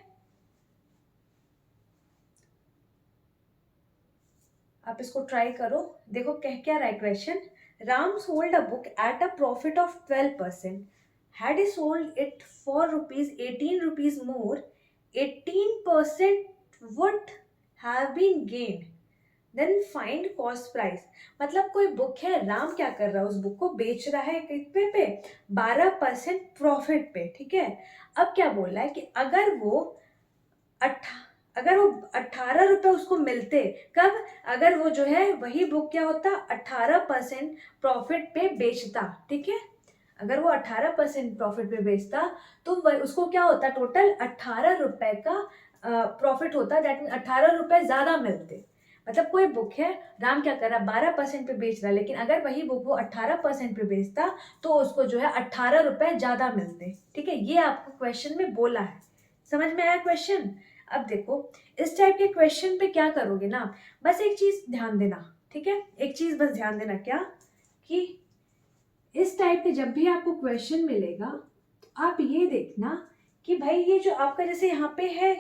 आप इसको ट्राई करो। देखो कह क्या रहा है question, Ram sold a book at a profit of 12%, had he sold it for rupees 18 rupees more, 18% would have been gained, then find cost price. मतलब कोई बुक है, राम क्या कर रहा है, उस बुक को बेच रहा है कितने पे, 12% प्रॉफिट पे, ठीक है। अब क्या बोल रहा है कि अगर वो 18 रुपए उसको मिलते, कब, अगर वो जो है वही बुक क्या होता, 18% प्रॉफिट पे बेचता, ठीक है। अगर वो 18% प्रॉफिट पे बेचता तो उसको क्या होता, टोटल 18 रुपए का प्रॉफिट होता, दैट मीन 18 रुपए ज्यादा मिलते। मतलब कोई बुक है, राम क्या कर रहा है, 12% पे बेच रहा है, लेकिन अगर वही बुक वो 18% पे बेचता तो उसको जो है 18 रुपए ज्यादा मिलते, ठीक है। ये आपको क्वेश्चन में बोला है, समझ में आया क्वेश्चन। अब देखो इस टाइप के क्वेश्चन पे क्या करोगे ना, बस एक चीज ध्यान देना, ठीक है, एक चीज बस ध्यान देना, क्या, कि इस टाइप के जब भी आपको क्वेश्चन मिलेगा तो आप ये देखना कि भाई ये जो आपका जैसे यहाँ पे है,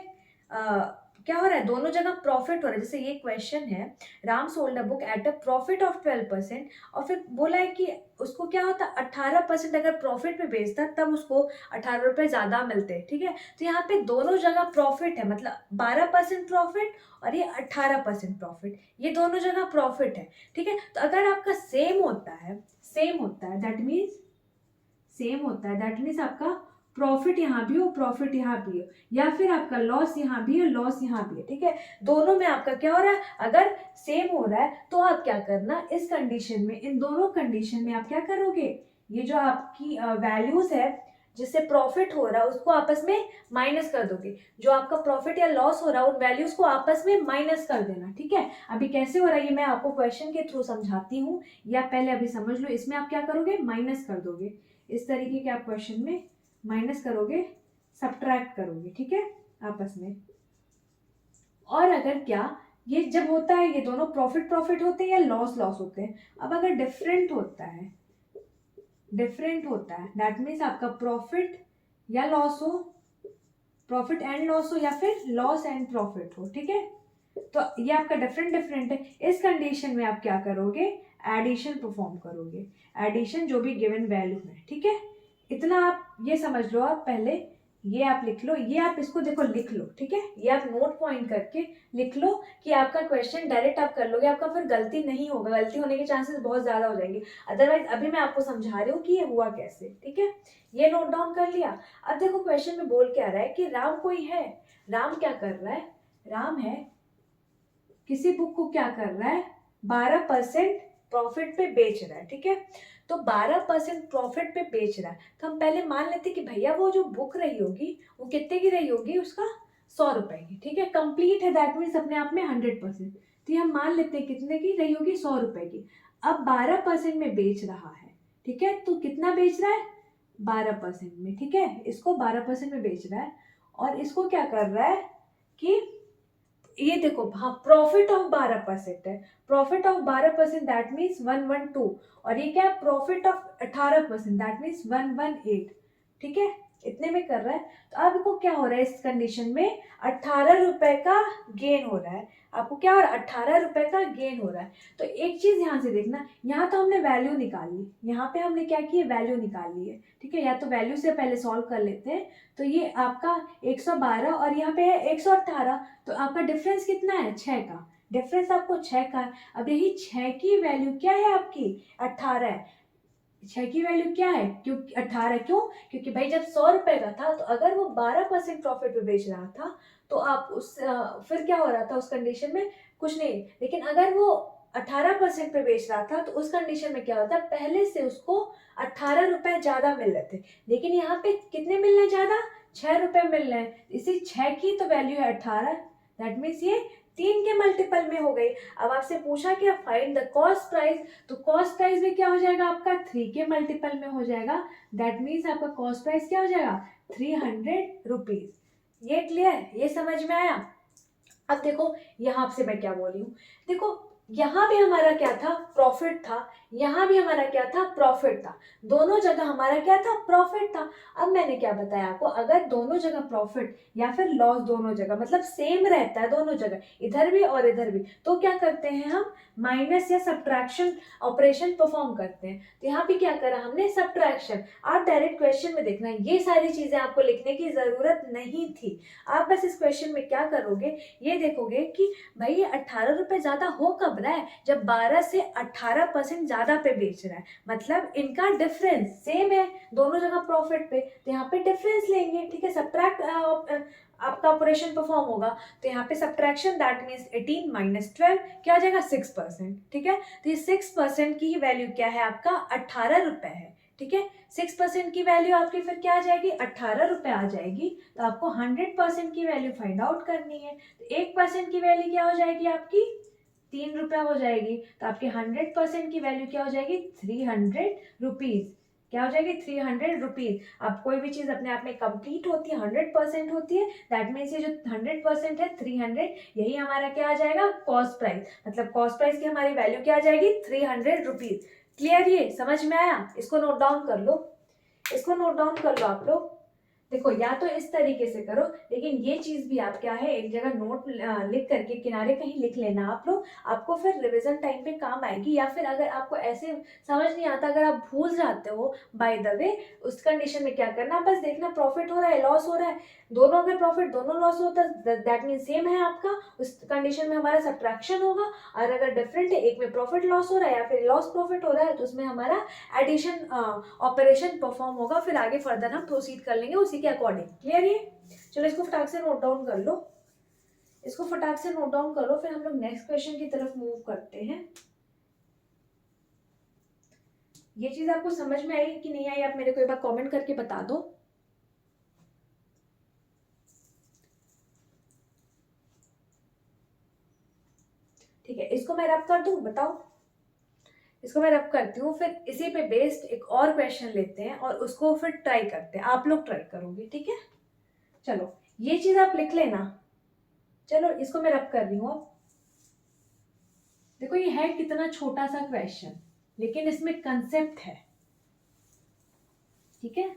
क्या हो रहा है, दोनों जगह प्रॉफिट हो रहा है। जैसे ये क्वेश्चन है, Ram sold a book at a profit of 12%, और फिर बोला है कि उसको क्या होता, 18% अगर प्रॉफिट पे बेचता तब उसको 18 रुपए ज्यादा मिलते, ठीक है। तो यहाँ पे दोनों जगह प्रॉफिट है, मतलब 12% प्रॉफिट और ये 18% प्रॉफिट, ये दोनों जगह प्रॉफिट है, ठीक है। तो अगर आपका सेम होता है दैट मीन्स आपका प्रॉफिट यहाँ भी हो, प्रॉफिट यहाँ भी हो, या फिर आपका लॉस यहाँ भी हो, लॉस यहाँ भी है, ठीक है। दोनों में आपका क्या हो रहा है, अगर सेम हो रहा है तो आप क्या करना, इस कंडीशन में, इन दोनों कंडीशन में आप क्या करोगे, ये जो आपकी वैल्यूज है जिससे प्रॉफिट हो रहा है उसको आपस में माइनस कर दोगे, जो आपका प्रॉफिट या लॉस हो रहा है उन वैल्यूज को आपस में माइनस कर देना, ठीक है। अभी कैसे हो रहा है ये मैं आपको क्वेश्चन के थ्रू समझाती हूँ, या पहले अभी समझ लो। इसमें आप क्या करोगे, माइनस कर दोगे, इस तरीके के आप क्वेश्चन में माइनस करोगे, सब्ट्रैक्ट करोगे, ठीक है, आपस में। और अगर क्या, ये जब होता है ये दोनों प्रॉफिट प्रॉफिट होते हैं या लॉस लॉस होते हैं, अब अगर डिफरेंट होता है दैट मीन्स आपका प्रॉफिट या लॉस हो, प्रॉफिट एंड लॉस हो, या फिर लॉस एंड प्रॉफिट हो, ठीक है। तो ये आपका डिफरेंट डिफरेंट है, इस कंडीशन में आप क्या करोगे, एडिशन परफॉर्म करोगे, एडिशन जो भी गिवन वैल्यू है, ठीक है। इतना आप ये समझ लो, आप पहले ये आप लिख लो, ये आप इसको देखो लिख लो, ठीक है, ये आप नोट पॉइंट करके लिख लो कि आपका क्वेश्चन डायरेक्ट आप कर लोगे, आपका फिर गलती नहीं होगा, गलती होने के चांसेस बहुत ज्यादा हो जाएंगे। अदरवाइज अभी मैं आपको समझा रही हूँ कि ये हुआ कैसे, ठीक है। ये नोट डाउन कर लिया। अब देखो क्वेश्चन में बोल क्या रहा है कि राम कोई है, राम क्या कर रहा है, राम है किसी बुक को क्या कर रहा है, 12% प्रॉफिट पे बेच रहा है, ठीक है। तो 12% प्रॉफिट पे बेच रहा है, तो हम पहले मान लेते कि भैया वो जो बुक रही होगी वो कितने की रही होगी, उसका 100 रुपए की, ठीक है। कंप्लीट है दैट मीन्स अपने आप में 100%, तो ये हम मान लेते हैं कितने की रही होगी, 100 रुपए की। अब 12% में बेच रहा है, ठीक है, तो कितना बेच रहा है, 12% में, ठीक है, इसको 12% में बेच रहा है। और इसको क्या कर रहा है कि ये देखो, हाँ, प्रॉफिट ऑफ 12% है, प्रॉफिट ऑफ 12% दैट मीन्स 112, और ये क्या है, प्रॉफिट ऑफ 18% दैट मीन्स 118, ठीक है, इतने में कर रहा है। तो आपको क्या हो रहा है इस कंडीशन में, 18 रुपए का गेन हो रहा है, आपको क्या हो रहा है, 18 रुपए का गेन हो रहा है। तो एक चीज ध्यान से देखना, यहाँ तो हमने वैल्यू निकाली, यहाँ पे हमने क्या की, वैल्यू निकाली है, ठीक है। या तो वैल्यू से पहले सॉल्व कर लेते हैं, तो ये आपका 112 और यहाँ पे है 118, तो आपका डिफरेंस कितना है, 6 का, डिफरेंस आपको 6 का है। अब यही 6 की वैल्यू क्या है आपकी, 18 है, 6 की वैल्यू क्या है, क्योंकि 18, क्यों, क्योंकि भाई जब 100 रुपए का था तो अगर वो 12% प्रॉफिट पे बेच रहा था तो आप उस फिर क्या हो रहा था उस कंडीशन में, कुछ नहीं। लेकिन अगर वो 18% पे बेच रहा था तो उस कंडीशन में क्या होता है, पहले से उसको 18 रुपए ज्यादा मिल रहे थे, लेकिन यहाँ पे कितने मिल रहे हैं ज्यादा, 6 रुपए मिल रहे हैं। इसी 6 की तो वैल्यू है 18, दैट मीन्स ये 3 के मल्टीपल में हो गई। अब आपसे पूछा क्या, फाइंड द कॉस्ट प्राइस, तो कॉस्ट प्राइस में क्या हो जाएगा आपका, 3 के मल्टीपल में हो जाएगा, दैट मीन्स आपका कॉस्ट प्राइस क्या हो जाएगा, 300 रुपीज। ये क्लियर, ये समझ में आया। अब देखो यहाँ से मैं क्या बोल रही हूँ, देखो यहाँ भी हमारा क्या था, प्रॉफिट था, यहाँ भी हमारा क्या था, प्रॉफिट था, दोनों जगह हमारा क्या था, प्रॉफिट था। अब मैंने क्या बताया आपको, अगर दोनों जगह प्रॉफिट या फिर लॉस दोनों जगह मतलब सेम रहता है दोनों जगह, इधर भी और इधर भी, तो क्या करते हैं हम, माइनस या सब्ट्रैक्शन ऑपरेशन परफॉर्म करते हैं। तो यहाँ पे क्या करा हमने, सब्ट्रैक्शन। आप डायरेक्ट क्वेश्चन में देखना, ये सारी चीजें आपको लिखने की जरूरत नहीं थी। आप बस इस क्वेश्चन में क्या करोगे, ये देखोगे कि भाई ये 18 रुपए ज्यादा हो कब रहा है, जब 12 से 18% ज्यादा पे बेच रहा है, मतलब इनका डिफरेंस सेम है, दोनों जगह प्रॉफिट पे, तो यहाँ पे डिफरेंस लेंगे, ठीक है। सब्ट्रैक्ट आपका ऑपरेशन परफॉर्म होगा, तो यहाँ पे सब्ट्रैक्शन, दैट मीन्स 18 माइनस 12 क्या आ जाएगा, 6%, ठीक है। तो ये 6% की ही वैल्यू क्या है, आपका 18 रुपए है, ठीक है। 6% की वैल्यू आपकी फिर क्या आ जाएगी, 18 रुपए आ जाएगी। तो आपको 100% की वैल्यू फाइंड आउट करनी है, तो 1% की वैल्यू क्या हो जाएगी आपकी, 3 रुपए हो जाएगी। तो आपके 100% की वैल्यू क्या हो जाएगी, 300 रुपीज, क्या हो जाएगी, 300 रुपीज। अब कोई भी चीज अपने आप में कंप्लीट होती है, 100% होती है, दैट मीन्स ये जो 100% है 300, यही हमारा क्या आ जाएगा, कॉस्ट प्राइस, मतलब कॉस्ट प्राइस की हमारी वैल्यू क्या आ जाएगी, 300 रुपीज। क्लियर, ये समझ में आया, इसको नोट डाउन कर लो, इसको नोट डाउन कर लो आप लोग। देखो या तो इस तरीके से करो, लेकिन ये चीज भी आप क्या है, एक जगह नोट लिख करके किनारे कहीं लिख लेना आप लोग, आपको फिर रिवीजन टाइम पे काम आएगी। या फिर अगर आपको ऐसे समझ नहीं आता, अगर आप भूल जाते हो बाय द वे, उस कंडीशन में क्या करना, बस देखना प्रॉफिट हो रहा है लॉस हो रहा है, दोनों अगर प्रॉफिट दोनों लॉस होता है दैट मीन सेम है आपका, उस कंडीशन में हमारा सब्ट्रैक्शन होगा। और अगर डिफरेंट है, एक में प्रॉफिट लॉस हो रहा है या फिर लॉस प्रॉफिट हो रहा है, तो उसमें हमारा एडिशन ऑपरेशन परफॉर्म होगा। फिर आगे फर्दर हम प्रोसीड कर लेंगे उसी के अकॉर्डिंग। क्लियर ये, चलो इसको फटाक से नोट डाउन कर लो, इसको फटाक से नोट डाउन कर लो, फिर हम लोग नेक्स्ट क्वेश्चन की तरफ मूव करते हैं। ये चीज आपको समझ में आई कि नहीं आई, आप मेरे को एक बार कमेंट करके बता दो। ठीक है, इसको मैं रब कर दूं, बताओ, इसको मैं रब करती हूँ, फिर इसी पे बेस्ड एक और क्वेश्चन लेते हैं और उसको फिर ट्राई करते हैं, आप लोग ट्राई करोगे, ठीक है। चलो ये चीज आप लिख लेना, चलो इसको मैं रब कर रही हूँ। देखो ये है कितना छोटा सा क्वेश्चन, लेकिन इसमें कंसेप्ट है, ठीक है।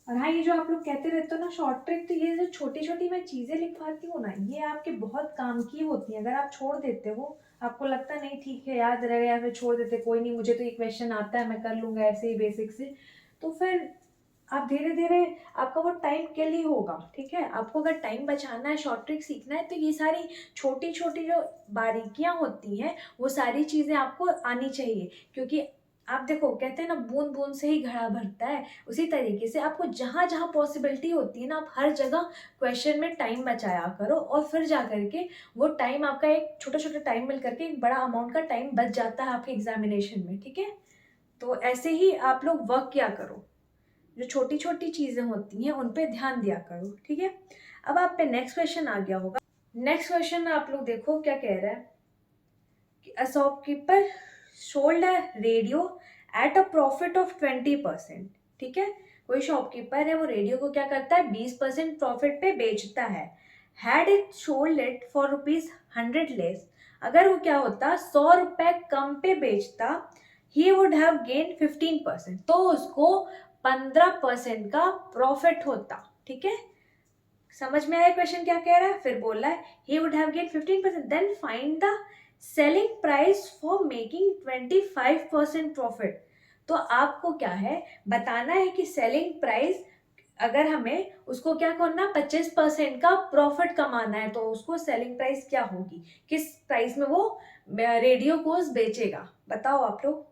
और हाँ, ये जो आप लोग कहते रहते हो ना शॉर्ट ट्रिक, तो ये जो छोटी छोटी मैं चीजें लिखवाती हूँ ना, ये आपके बहुत काम की होती है। अगर आप छोड़ देते हो, आपको लगता नहीं ठीक है याद रह गया, फिर छोड़ देते, कोई नहीं मुझे तो ये क्वेश्चन आता है मैं कर लूंगा ऐसे ही बेसिक से, तो फिर आप धीरे धीरे आपका वो टाइम किल ही होगा, ठीक है। आपको अगर टाइम बचाना है, शॉर्ट ट्रिक सीखना है, तो ये सारी छोटी छोटी जो बारीकियां होती हैं वो सारी चीजें आपको आनी चाहिए। क्योंकि आप देखो, कहते हैं ना बूंद बूंद से ही घड़ा भरता है, उसी तरीके से आपको जहां जहां पॉसिबिलिटी होती है ना, आप हर जगह क्वेश्चन में टाइम बचाया करो, और फिर जा करके वो टाइम आपका, एक छोटा छोटा टाइम मिल करके एक बड़ा अमाउंट का टाइम बच जाता है आपके एग्जामिनेशन में, ठीक है। तो ऐसे ही आप लोग वर्क किया करो, जो छोटी छोटी चीजें होती हैं उन पे ध्यान दिया करो, ठीक है। अब आप पे नेक्स्ट क्वेश्चन आ गया होगा। नेक्स्ट क्वेश्चन में आप लोग देखो क्या कह रहा है कि a shopkeeper sold a radio at a profit of 20%, ठीक है। कोई शॉपकीपर है, वो रेडियो को क्या करता है, 20% प्रॉफिट पे बेचता है। Had it sold it for ₹100 less, अगर वो क्या होता, 100 रुपए कम पे बेचता, ही वुड हैव गेन 15%, तो उसको 15% का प्रॉफिट होता, ठीक है। समझ में आया क्वेश्चन क्या कह रहा है, फिर बोल रहा है he would have gain 15%, then find the selling price for making 25% profit. तो आपको क्या है, बताना है कि सेलिंग प्राइस, अगर हमें उसको क्या करना, 25% का प्रॉफिट कमाना है, तो उसको सेलिंग प्राइस क्या होगी, किस प्राइस में वो रेडियो को बेचेगा, बताओ आप लोग।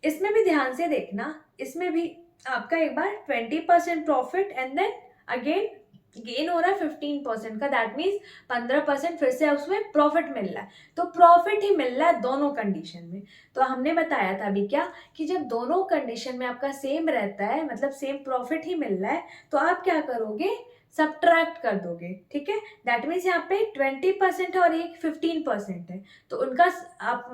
इसमें भी ध्यान से देखना, इसमें भी आपका एक बार 20% profit and then again gain हो रहा है 15% का, दैट मीन्स 15% फिर से उसमें प्रॉफिट मिल रहा है। तो प्रॉफिट ही मिल रहा है दोनों कंडीशन में। तो हमने बताया था अभी क्या, कि जब दोनों कंडीशन में आपका सेम रहता है, मतलब सेम प्रॉफिट ही मिल रहा है, तो आप क्या करोगे, सब्ट्रैक्ट कर दोगे, ठीक है। दैट मीन्स यहाँ पे 20% है और एक 15% है, तो उनका आप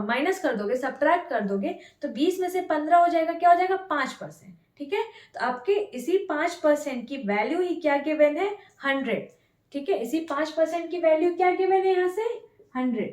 माइनस कर दोगे, सब्ट्रैक्ट कर दोगे, तो 20 में से 15 हो जाएगा, क्या हो जाएगा, 5%, ठीक है। तो आपके इसी 5% की वैल्यू ही क्या गिवन है, 100, ठीक है। इसी 5% की वैल्यू क्या गिवन है यहाँ से 100,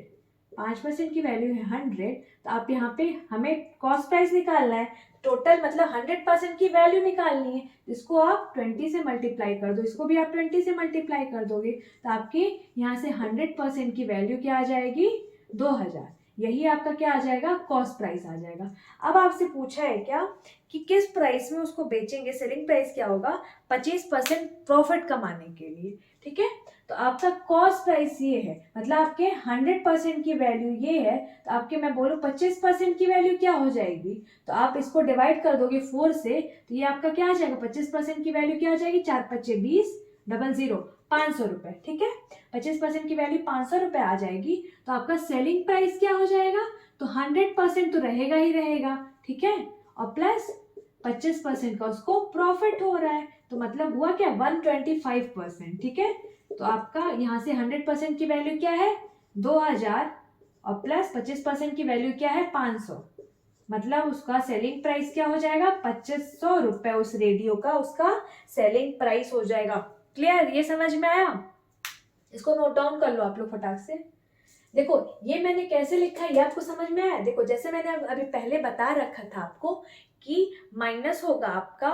5% की वैल्यू है 100, तो आप यहाँ पे हमें कॉस्ट प्राइस निकालना है, टोटल मतलब 100% की वैल्यू निकालनी है, इसको आप 20 से मल्टीप्लाई कर दो, इसको भी आप 20 से मल्टीप्लाई कर दोगे, तो आपके यहाँ से 100% की वैल्यू क्या आ जाएगी 2000, यही आपका क्या आ जाएगा कॉस्ट प्राइस आ जाएगा। अब आपसे पूछा है क्या कि किस प्राइस में उसको बेचेंगे, सेलिंग प्राइस क्या होगा 25% प्रॉफिट कमाने के लिए, ठीक है। तो आपका कॉस्ट प्राइस ये है, मतलब आपके 100% की वैल्यू ये है, तो आपके मैं बोलूँ 25% की वैल्यू क्या हो जाएगी, तो आप इसको डिवाइड कर दोगे 4 से, तो ये आपका क्या आ जाएगा 25% की वैल्यू क्या आ जाएगी 4 पच्चे 20, 00 500 रुपए, ठीक है। 25% की वैल्यू 500 रुपए आ जाएगी, तो आपका सेलिंग प्राइस क्या हो जाएगा, तो 100% तो रहेगा ही रहेगा, ठीक है, और प्लस 25% का उसको प्रॉफिट हो रहा है, तो मतलब हुआ क्या 125%, ठीक है। तो आपका यहाँ से 100% की वैल्यू क्या है 2000 और प्लस 25% की वैल्यू क्या है 500, मतलब उसका सेलिंग प्राइस क्या हो जाएगा 2500 रुपए, उस रेडियो का उसका सेलिंग प्राइस हो जाएगा। क्लियर, ये समझ में आया, इसको नोट डाउन कर लो आप लोग फटाक से। देखो ये मैंने कैसे लिखा है ये आपको समझ में आया। देखो जैसे मैंने अभी पहले बता रखा था आपको कि माइनस होगा आपका,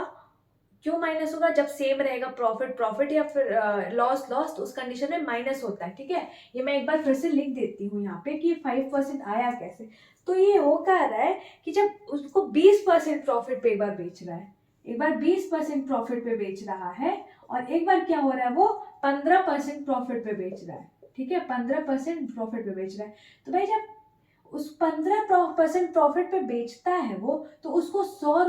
क्यों माइनस होगा, जब सेम रहेगा प्रॉफिट प्रॉफिट या फिर लॉस लॉस, तो उस कंडीशन में माइनस होता है, ठीक है। ये मैं एक बार फिर से लिख देती हूँ यहाँ पे कि 5% आया कैसे, तो ये हो क्या रहा है कि जब उसको 20% प्रॉफिट पे एक बार बेच रहा है, एक बार 20% प्रॉफिट पे बेच रहा है, और एक बार क्या हो रहा है वो 15% प्रॉफिट पे बेच रहा है, ठीक है, 15% प्रॉफिट पे बेच रहा है। तो भाई जब उस 15% प्रॉफिट पे बेचता है वो, तो उसको 100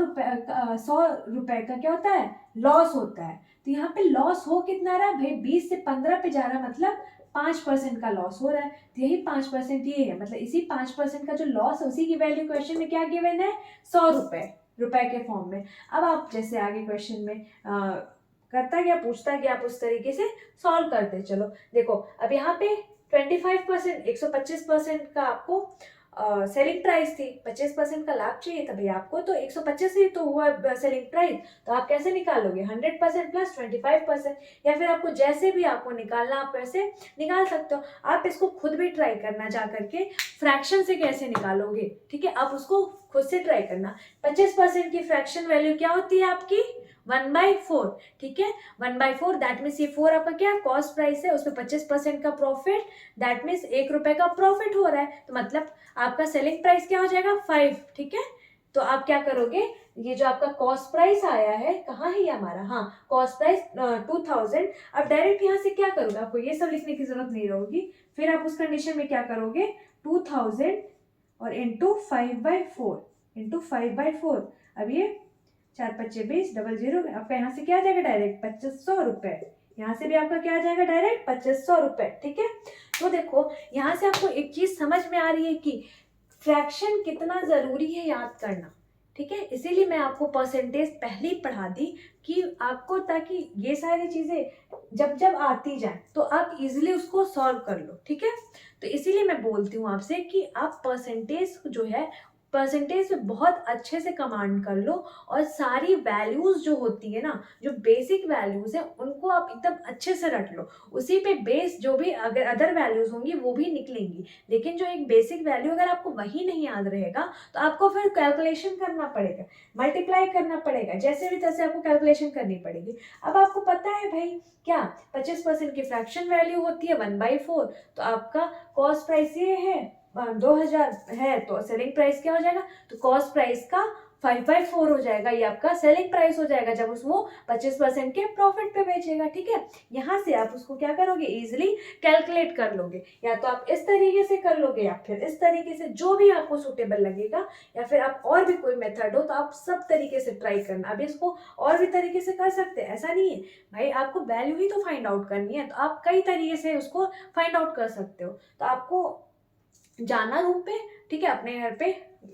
रुपए का क्या होता है लॉस होता है। तो यहाँ पे लॉस हो कितना रहा है भाई 20 से 15 पे जा रहा है, मतलब 5% का लॉस हो रहा है। तो यही 5% ये है, मतलब इसी 5% का जो लॉस है उसी की वैल्यू क्वेश्चन में क्या गिवन है 100 रुपए के फॉर्म में। अब आप जैसे आगे क्वेश्चन में करता गया पूछता गया, आप उस तरीके से सॉल्व करते चलो। देखो अब यहाँ पे 25% 125% का आपको सेलिंग प्राइस थी, 25% का लाभ चाहिए था भैया आपको, तो 125 ही तो हुआ सेलिंग प्राइस, तो आप कैसे निकालोगे 100% प्लस 25%, या फिर आपको जैसे भी आपको निकालना आप वैसे निकाल सकते हो। आप इसको खुद भी ट्राई करना जा करके फ्रैक्शन से कैसे निकालोगे, ठीक है, आप उसको खुद से ट्राई करना। 25% की फ्रैक्शन वैल्यू क्या होती है आपकी 1/4, ठीक है, 1/4, दैट मीन्स ये 4 आपका क्या कॉस्ट प्राइस है, उसमें 25% का प्रॉफिट, दैट मीन्स 1 रुपए का प्रॉफिट हो रहा है, तो मतलब आपका सेलिंग प्राइस क्या हो जाएगा 5, ठीक है। तो आप क्या करोगे, ये जो आपका कॉस्ट प्राइस आया है, कहाँ है ये हमारा, हाँ कॉस्ट प्राइस 2000, अब डायरेक्ट यहाँ से क्या करोगे, आपको ये सब लिखने की जरूरत नहीं होगी, फिर आप उस कंडीशन में क्या करोगे 2000 और इंटू 5/4, इंटू 5/4, अब ये 4 पच्चे 20, 00, आपका यहाँ से क्या आ जाएगा डायरेक्ट 2500 रुपए, यहाँ से भी आपका क्या आ जाएगा डायरेक्ट 2500 रुपए, ठीक है। तो देखो यहाँ से आपको एक चीज समझ में आ रही है कि फ्रैक्शन कितना जरूरी है याद करना, ठीक है, इसीलिए मैं आपको परसेंटेज पहले ही पढ़ा दी कि आपको, ताकि ये सारी चीजें जब जब आती जाए तो आप इजीली उसको सॉल्व कर लो, ठीक है। तो इसीलिए मैं बोलती हूँ आपसे कि आप परसेंटेज जो है परसेंटेज में बहुत अच्छे से कमांड कर लो, और सारी वैल्यूज जो होती है ना, जो बेसिक वैल्यूज है उनको आप एकदम अच्छे से रट लो, उसी पे बेस जो भी अगर अदर वैल्यूज होंगी वो भी निकलेंगी, लेकिन जो एक बेसिक वैल्यू अगर आपको वही नहीं याद रहेगा तो आपको फिर कैलकुलेशन करना पड़ेगा, मल्टीप्लाई करना पड़ेगा, जैसे भी तैसे आपको कैलकुलेशन करनी पड़ेगी। अब आपको पता है भाई क्या 25% की फ्रैक्शन वैल्यू होती है 1/4, तो आपका कॉस्ट प्राइस ये है 2000 है, तो सेलिंग प्राइस क्या हो जाएगा, तो कॉस्ट प्राइस का 5/4 हो जाएगा, ये आपका सेलिंग प्राइस हो जाएगा जब उसको 25% के प्रॉफिट पे बेचेगा, ठीक है। यहाँ से आप उसको क्या करोगे इजिली कैलकुलेट कर लोगे, या तो आप इस तरीके से कर लोगे या फिर इस तरीके से, जो भी आपको सुटेबल लगेगा, या फिर आप और भी कोई मेथड हो तो आप सब तरीके से ट्राई करना। अब इसको और भी तरीके से कर सकते हैं, ऐसा नहीं है भाई, आपको वैल्यू ही तो फाइंड आउट करनी है, तो आप कई तरीके से उसको फाइंड आउट कर सकते हो। तो आपको जाना रूम पे, ठीक है, अपने घर पे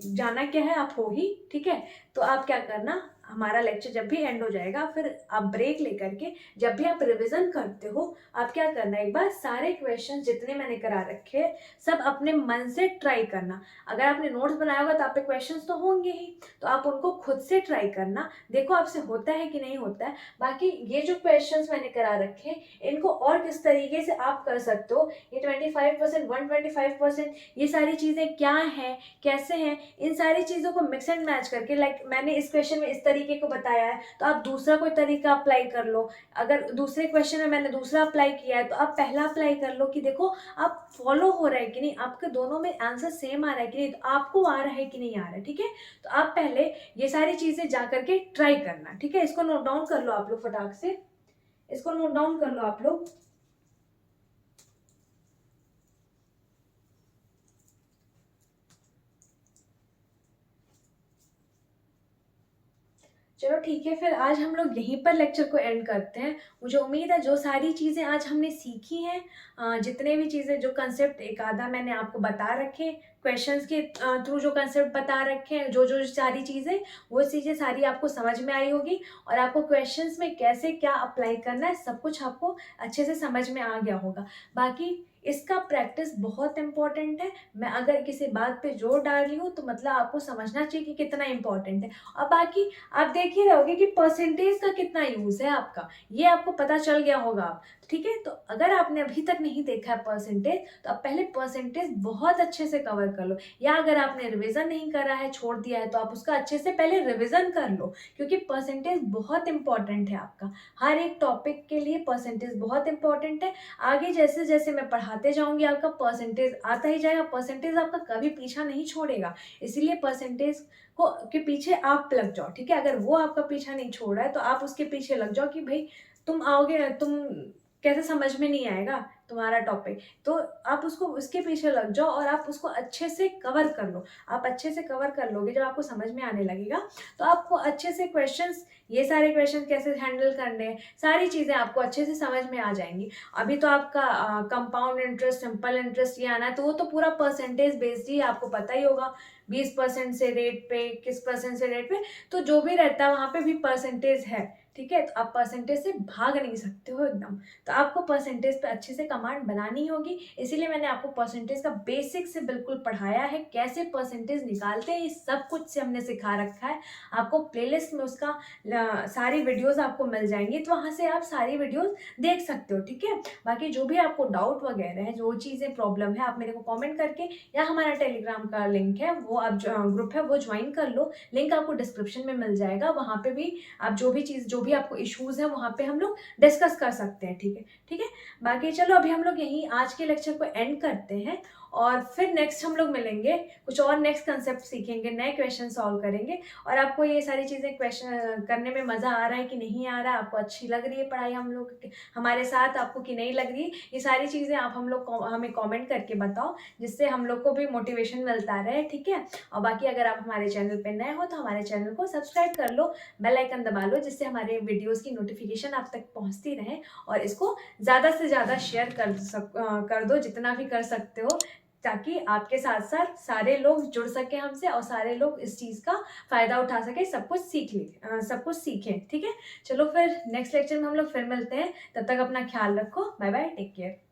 जाना क्या है आप हो ही, ठीक है। तो आप क्या करना, हमारा लेक्चर जब भी एंड हो जाएगा, फिर आप ब्रेक लेकर के जब भी आप रिवीजन करते हो, आप क्या करना, एक बार सारे क्वेश्चन जितने मैंने करा रखे हैं सब अपने मन से ट्राई करना। अगर आपने नोट्स बनाया होगा तो आप पे क्वेश्चन तो होंगे ही, तो आप उनको खुद से ट्राई करना, देखो आपसे होता है कि नहीं होता है। बाकी ये जो क्वेश्चन मैंने करा रखे हैं इनको और किस तरीके से आप कर सकते हो, ये 25%, 125%, ये सारी चीज़ें क्या हैं, कैसे हैं, इन सारी चीज़ों को मिक्स एंड मैच करके, लाइक मैंने इस क्वेश्चन में इस तरीके को बताया है तो आप दूसरा कोई तरीका अप्लाई कर लो। अगर दूसरे क्वेश्चन में मैंने दूसरा अप्लाई किया है तो आप पहला अप्लाई कर लो कि देखो आप फॉलो हो रहा है कि नहीं, आपके दोनों में आंसर सेम आ रहा है कि नहीं, तो आपको आ रहा है कि नहीं आ रहा है। ठीक है, तो आप पहले ये सारी चीज़ें जा करके ट्राई करना। ठीक है, इसको नोट डाउन कर लो आप लोग, फटाक से इसको नोट डाउन कर लो आप लोग। चलो ठीक है, फिर आज हम लोग यहीं पर लेक्चर को एंड करते हैं। मुझे उम्मीद है जो सारी चीज़ें आज हमने सीखी हैं, जितने भी चीज़ें जो कंसेप्ट एक आधा मैंने आपको बता रखे, क्वेश्चंस के थ्रू जो कंसेप्ट बता रखे हैं, जो जो सारी चीज़ें, वो चीज़ें सारी आपको समझ में आई होगी और आपको क्वेश्चंस में कैसे क्या अप्लाई करना है सब कुछ आपको अच्छे से समझ में आ गया होगा। बाकी इसका प्रैक्टिस बहुत इंपॉर्टेंट है। मैं अगर किसी बात पे जोर डाल रही हूँ तो मतलब आपको समझना चाहिए कि कितना इंपॉर्टेंट है। और बाकी आप देख ही रहोगे कि परसेंटेज का कितना यूज़ है आपका, ये आपको पता चल गया होगा आप। ठीक है, तो अगर आपने अभी तक नहीं देखा है परसेंटेज, तो आप पहले परसेंटेज बहुत अच्छे से कवर कर लो, या अगर आपने रिवीजन नहीं करा है, छोड़ दिया है, तो आप उसका अच्छे से पहले रिवीजन कर लो, क्योंकि परसेंटेज बहुत इंपॉर्टेंट है आपका। हर एक टॉपिक के लिए परसेंटेज बहुत इंपॉर्टेंट है। आगे जैसे जैसे मैं पढ़ाते जाऊंगी आपका परसेंटेज आता ही जाएगा, परसेंटेज आपका कभी पीछा नहीं छोड़ेगा। इसीलिए परसेंटेज को के पीछे आप लग जाओ। ठीक है, अगर वो आपका पीछा नहीं छोड़ रहा है तो आप उसके पीछे लग जाओ कि भाई तुम आओगे, तुम कैसे समझ में नहीं आएगा तुम्हारा टॉपिक, तो आप उसको उसके पीछे लग जाओ और आप उसको अच्छे से कवर कर लो। आप अच्छे से कवर कर लोगे, जब आपको समझ में आने लगेगा तो आपको अच्छे से क्वेश्चंस, ये सारे क्वेश्चन कैसे हैंडल करने हैं, सारी चीज़ें आपको अच्छे से समझ में आ जाएंगी। अभी तो आपका कंपाउंड इंटरेस्ट, सिंपल इंटरेस्ट ये आना है, तो वो तो पूरा परसेंटेज बेस्ड ही, आपको पता ही होगा 20% से रेट पे, किस परसेंट से रेट पे, तो जो भी रहता है वहाँ पे भी परसेंटेज है। ठीक है, तो आप परसेंटेज से भाग नहीं सकते हो एकदम, तो आपको परसेंटेज पे अच्छे से कमांड बनानी होगी। इसीलिए मैंने आपको परसेंटेज का बेसिक से बिल्कुल पढ़ाया है, कैसे परसेंटेज निकालते हैं, ये सब कुछ से हमने सिखा रखा है। आपको प्लेलिस्ट में उसका सारी वीडियोस आपको मिल जाएंगी, तो वहाँ से आप सारी वीडियोस देख सकते हो। ठीक है, बाकी जो भी आपको डाउट वगैरह है, जो चीज़ें प्रॉब्लम है, आप मेरे को कमेंट करके, या हमारा टेलीग्राम का लिंक है वो आप ग्रुप है वो ज्वाइन कर लो, लिंक आपको डिस्क्रिप्शन में मिल जाएगा। वहाँ पे भी आप जो भी चीज़, जो भी आपको इश्यूज़ है वहाँ पे हम लोग डिस्कस कर सकते हैं। ठीक है, ठीक है। बाकी चलो अभी हम लोग यहीं आज के लेक्चर को एंड करते हैं, और फिर नेक्स्ट हम लोग मिलेंगे, कुछ और नेक्स्ट कंसेप्ट सीखेंगे, नए क्वेश्चन सॉल्व करेंगे। और आपको ये सारी चीज़ें क्वेश्चन करने में मज़ा आ रहा है कि नहीं आ रहा है, आपको अच्छी लग रही है पढ़ाई हम लोग हमारे साथ, आपको कि नहीं लग रही, ये सारी चीज़ें आप हमें कमेंट करके बताओ, जिससे हम लोग को भी मोटिवेशन मिलता रहे। ठीक है, और बाकी अगर आप हमारे चैनल पर नए हो तो हमारे चैनल को सब्सक्राइब कर लो, बेल आइकन दबा लो, जिससे हमारे वीडियोज़ की नोटिफिकेशन आप तक पहुँचती रहे। और इसको ज़्यादा से ज़्यादा शेयर कर दो, जितना भी कर सकते हो, ताकि आपके साथ साथ सारे लोग जुड़ सके हमसे, और सारे लोग इस चीज़ का फ़ायदा उठा सके, सब कुछ सब कुछ सीखें। ठीक है, चलो फिर नेक्स्ट लेक्चर में हम लोग फिर मिलते हैं, तब तक अपना ख्याल रखो, बाय बाय, टेक केयर।